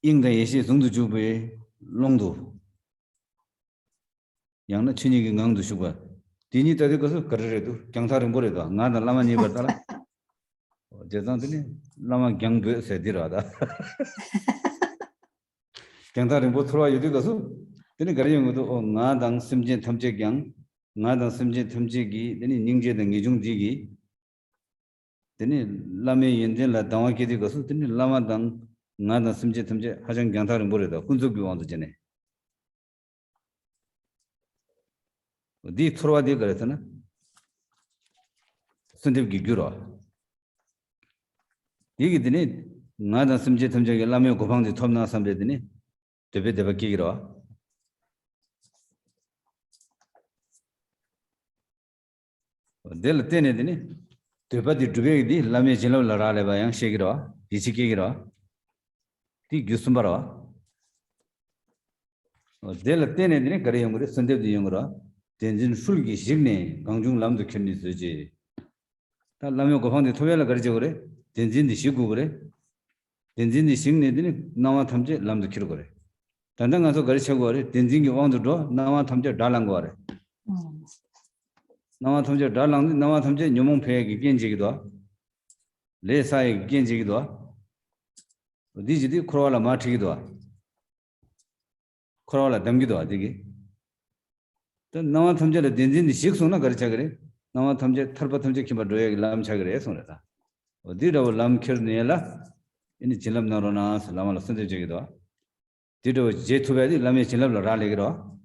ingda Yeshe zungdu jube longdu 양나 친이기 강도 수가 디니 때도 가서 그래도 경사를 보래도 나다 라마 니버다라 제단들이 라마 경도 세디라다 경사를 못 들어와 여기 가서 되는 그런 것도 나당 심진 탐제경 나당 심진 탐제기 되니 닝제등 이중지기 되니 라메 연전라 당하게 되고서 되니 라마당 나당 심진 탐제 하정 경사를 보래도 군속이 왕도 전에 디 트로와디 그랬잖아. 선대기 규로. 얘기더니 나다 심제 탐정에 라면 고방지 톱나 삼배더니 대베대베 끼기로. 될 때네더니 대바디 두베디 라면 진로 라라래 봐양 쉐기로. 디치기기로. 디 규스마로. 될 때네더니 그래 형으로 선대디 형으로 된진 술기 식네 강중 남도 견리서지 다 라면 고방데 토벨라 거리죠 그래 된진디 식고 그래 된진디 식네들이 나와 탐제 남도 키로 그래 단단 가서 거리쳐고 그래 된진기 왕도도 나와 탐제 달란 거 그래 나와 탐제 달란 나와 탐제 녀몽 폐기 견지기도 레사의 견지기도 어디지디 크로알라 마티기도 크로알라 담기도 되게 나와 탐제를 된진이 식소나 거리차 그래 나와 탐제 털바 탐제 키바 로에 람차 그래 손에다 어디로 람 켜내라 이니 진람 나로나 살라마로 선제적이도 디로 제투베디 람에 진람로 라레기로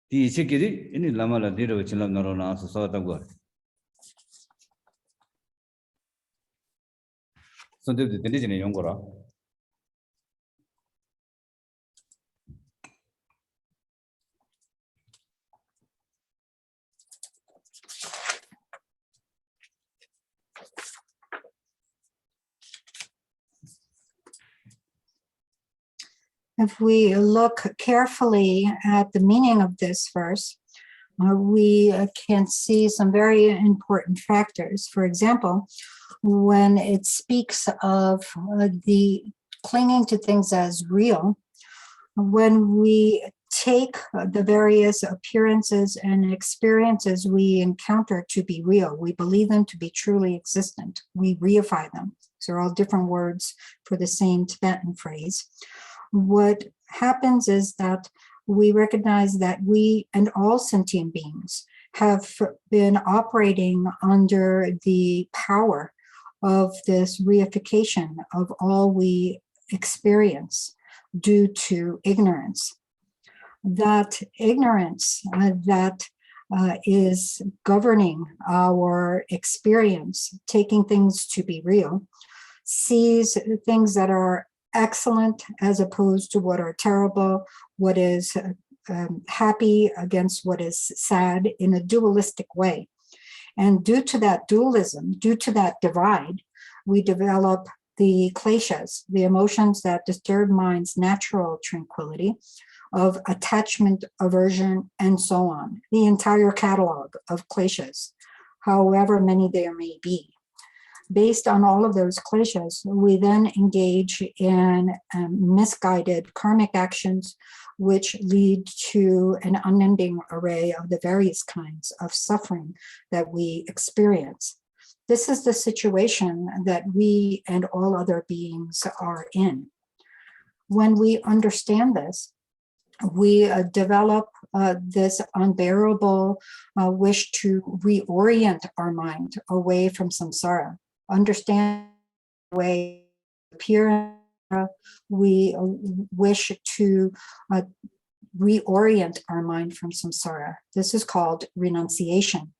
디 이식기디 이니 라마라 디로 진람 나로나 소소다고 선제도 되지네 용거라 If we look carefully at the meaning of this verse, we can see some very important factors. For example, when it speaks of the clinging to things as real, when we take the various appearances and experiences we encounter to be real, we believe them to be truly existent, we reify them. These are all different words for the same Tibetan phrase. What happens is that we recognize that we and all sentient beings have been operating under the power of this reification of all we experience due to ignorance. That ignorance that is governing our experience, taking things to be real, sees things that are excellent as opposed to what are terrible, what is happy against what is sad in a dualistic way. And due to that dualism, due to that divide, we develop the kleshas, the emotions that disturb mind's natural tranquility of attachment, aversion, and so on. The entire catalog of kleshas, however many there may be. Based on all of those kleshas, we then engage in misguided karmic actions, which lead to an unending array of the various kinds of suffering that we experience. This is the situation that we and all other beings are in. When we understand this, we develop this unbearable wish to reorient our mind away from samsara, understand the way appear. We wish to reorient our mind from samsara. This is called renunciation.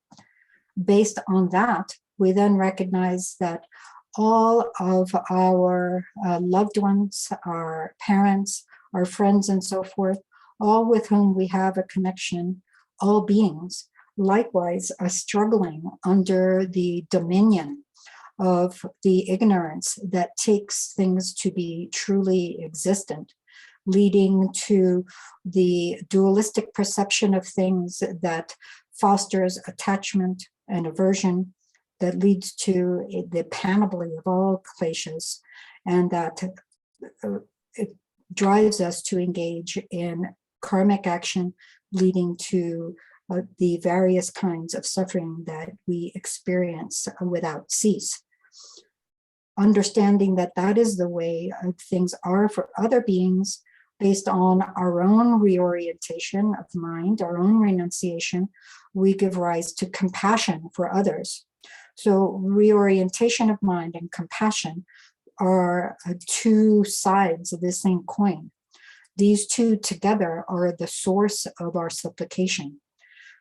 Based on that, we then recognize that all of our loved ones, our parents, our friends, and so forth, all with whom we have a connection, all beings, likewise are struggling under the dominion of the ignorance that takes things to be truly existent, leading to the dualistic perception of things that fosters attachment and aversion, that leads to the panoply of all kleshas, and that it drives us to engage in karmic action, leading to the various kinds of suffering that we experience without cease. Understanding that that is the way things are for other beings, based on our own reorientation of mind, our own renunciation, we give rise to compassion for others. So reorientation of mind and compassion are two sides of the same coin. These two together are the source of our supplication.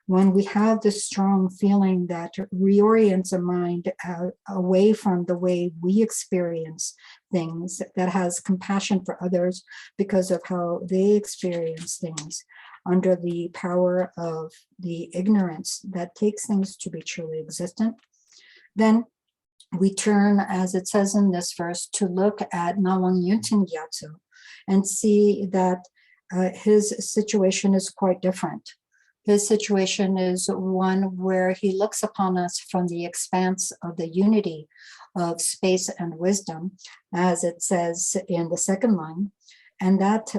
When we have this strong feeling that reorients a mind away from the way we experience things, that has compassion for others because of how they experience things, under the power of the ignorance that takes things to be truly existent, then we turn, as it says in this verse, to look at Nawang Yuntin Gyatso and see that his situation is quite different. His situation is one where he looks upon us from the expanse of the unity of space and wisdom, as it says in the second line, and that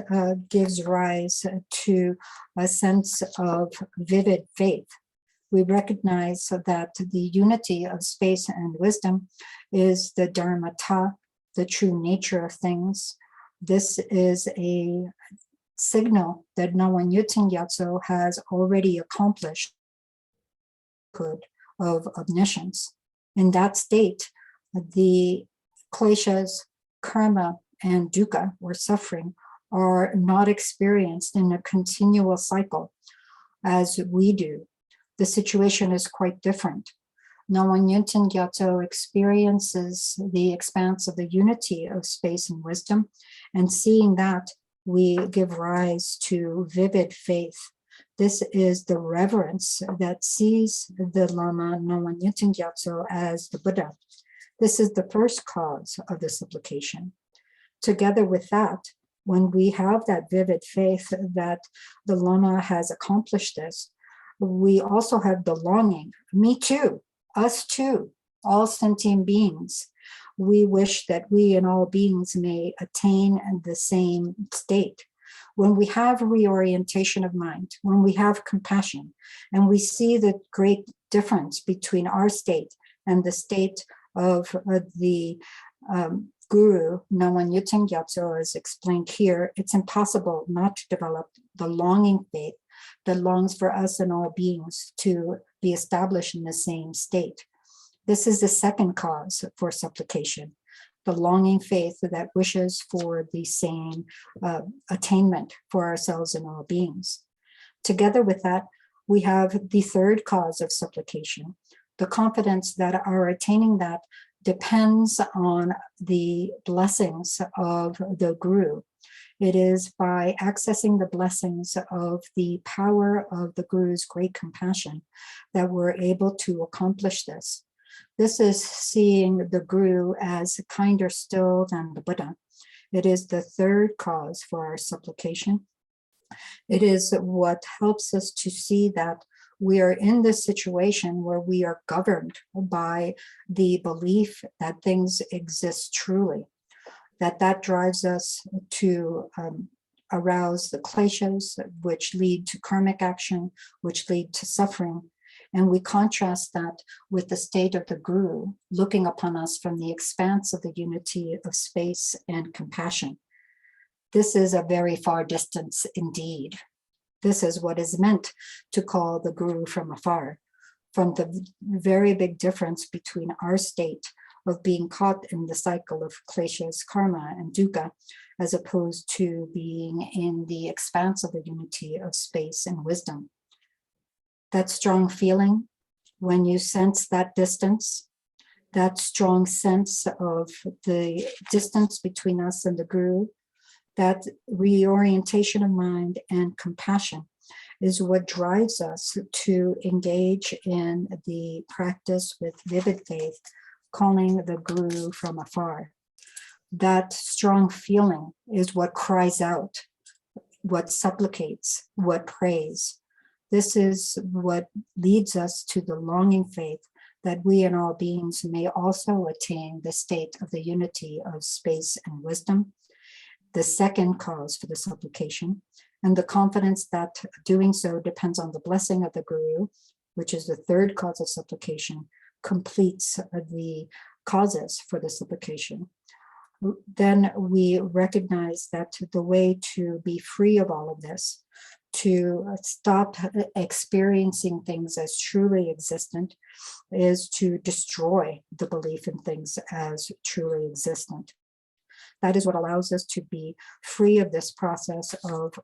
gives rise to a sense of vivid faith. We recognize that the unity of space and wisdom is the dharmata, the true nature of things. This is a signal that Nawang Yuntin Gyatso has already accomplished of omniscience. In that state, the kleshas, karma, and dukkha, or suffering, are not experienced in a continual cycle as we do. The situation is quite different. Nawang Yuntin Gyatso experiences the expanse of the unity of space and wisdom, and seeing that, we give rise to vivid faith. This is the reverence that sees the Lama Nawang Yuntin Gyatso as the Buddha. This is the first cause of the supplication. Together with that, when we have that vivid faith that the Lama has accomplished this, we also have the longing, me too, us too, all sentient beings. We wish that we and all beings may attain the same state. When we have reorientation of mind, when we have compassion, and we see the great difference between our state and the state of the Guru, Nawang Yuntin Gyatso, as explained here, it's impossible not to develop the longing faith that longs for us and all beings to be established in the same state. This is the second cause for supplication, the longing faith that wishes for the same attainment for ourselves and all beings. Together with that, we have the third cause of supplication, the confidence that our attaining that depends on the blessings of the Guru. It is by accessing the blessings of the power of the Guru's great compassion that we're able to accomplish this. This is seeing the Guru as kinder still than the Buddha. It is the third cause for our supplication. It is what helps us to see that we are in this situation where we are governed by the belief that things exist truly, that drives us to arouse the kleshas, which lead to karmic action, which lead to suffering. And we contrast that with the state of the Guru, looking upon us from the expanse of the unity of space and compassion. This is a very far distance indeed. This is what is meant to call the guru from afar, from the very big difference between our state of being caught in the cycle of kleshas, karma, and dukkha, as opposed to being in the expanse of the unity of space and wisdom. That strong feeling, when you sense that distance, that strong sense of the distance between us and the guru, that reorientation of mind and compassion is what drives us to engage in the practice with vivid faith, calling the guru from afar. That strong feeling is what cries out, what supplicates, what prays. This is what leads us to the longing faith that we and all beings may also attain the state of the unity of space and wisdom, the second cause for the supplication, and the confidence that doing so depends on the blessing of the guru, which is the third cause of supplication, completes the causes for the supplication. Then we recognize that the way to be free of all of this, to stop experiencing things as truly existent, is to destroy the belief in things as truly existent. That is what allows us to be free of this process of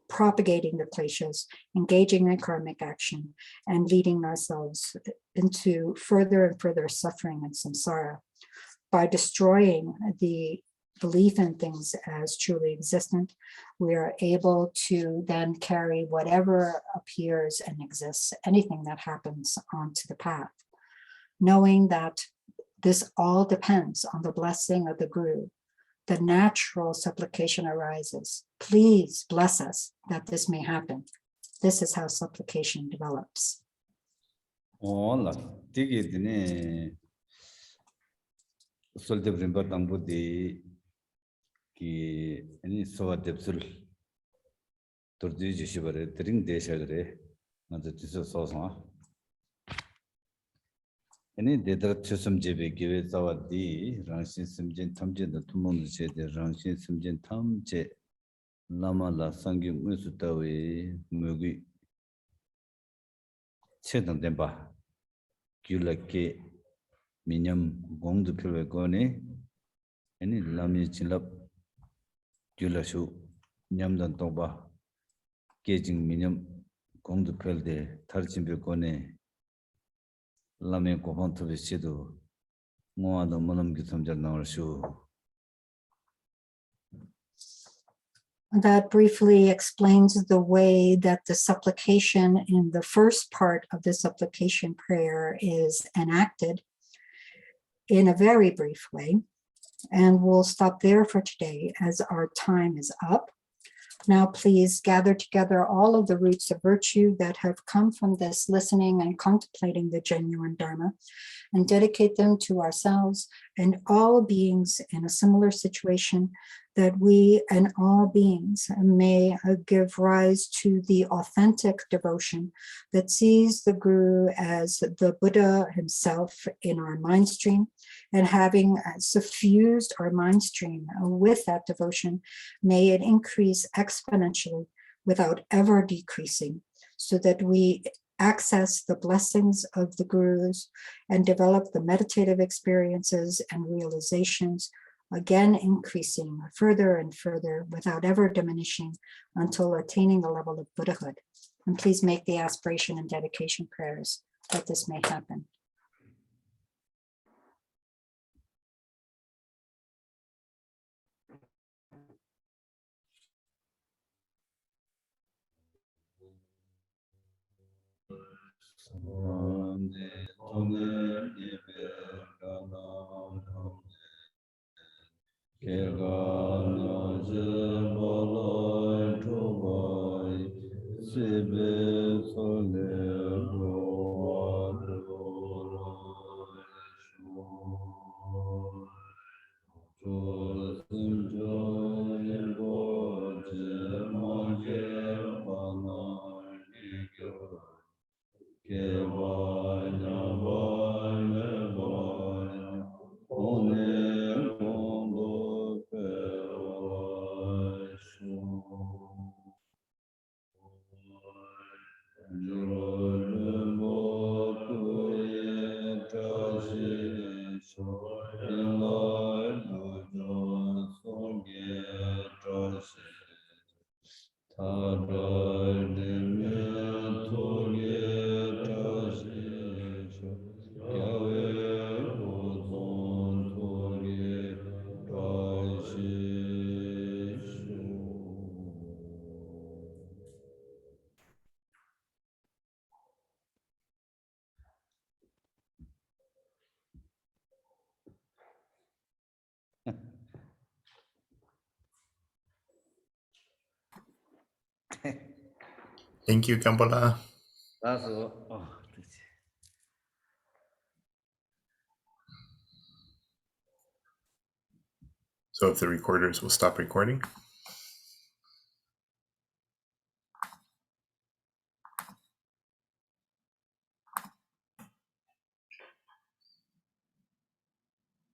propagating the kleshas, engaging in karmic action, and leading ourselves into further and further suffering and samsara. By destroying the belief in things as truly existent, we are able to then carry whatever appears and exists, anything that happens, onto the path, knowing that this all depends on the blessing of the guru. The natural supplication arises. Please bless us that this may happen. This is how supplication develops. Hola, tigidine soldebrimba tambudi ki any soa depsul tordi jishibare tring deshagre nada tiso sosa any dedrat chusum jebe give zawadi rangshin simjin tamje da tumon jede rangshin simjin tamje lama la sangi musutawe mugi chedan demba gyulake minyam gongdu pilwe gone any lami chilap gyulashu nyamdan toba gejing minyam gongdu pilde tarchimbe gone lami gohon tobe chidu ngoado monam gitamjar nawarshu. That briefly explains the way that the supplication in the first part of the supplication prayer is enacted in a very brief way. And we'll stop there for today as our time is up. Now, please gather together all of the roots of virtue that have come from this listening and contemplating the genuine Dharma, and dedicate them to ourselves and all beings in a similar situation, that we and all beings may give rise to the authentic devotion that sees the Guru as the Buddha himself in our mind stream, and having suffused our mind stream with that devotion, may it increase exponentially without ever decreasing, so that we access the blessings of the Gurus and develop the meditative experiences and realizations, again increasing further and further without ever diminishing until attaining the level of Buddhahood. And please make the aspiration and dedication prayers that this may happen. Thank you, Khenpo. That's all. Oh, So if the recorders will stop recording.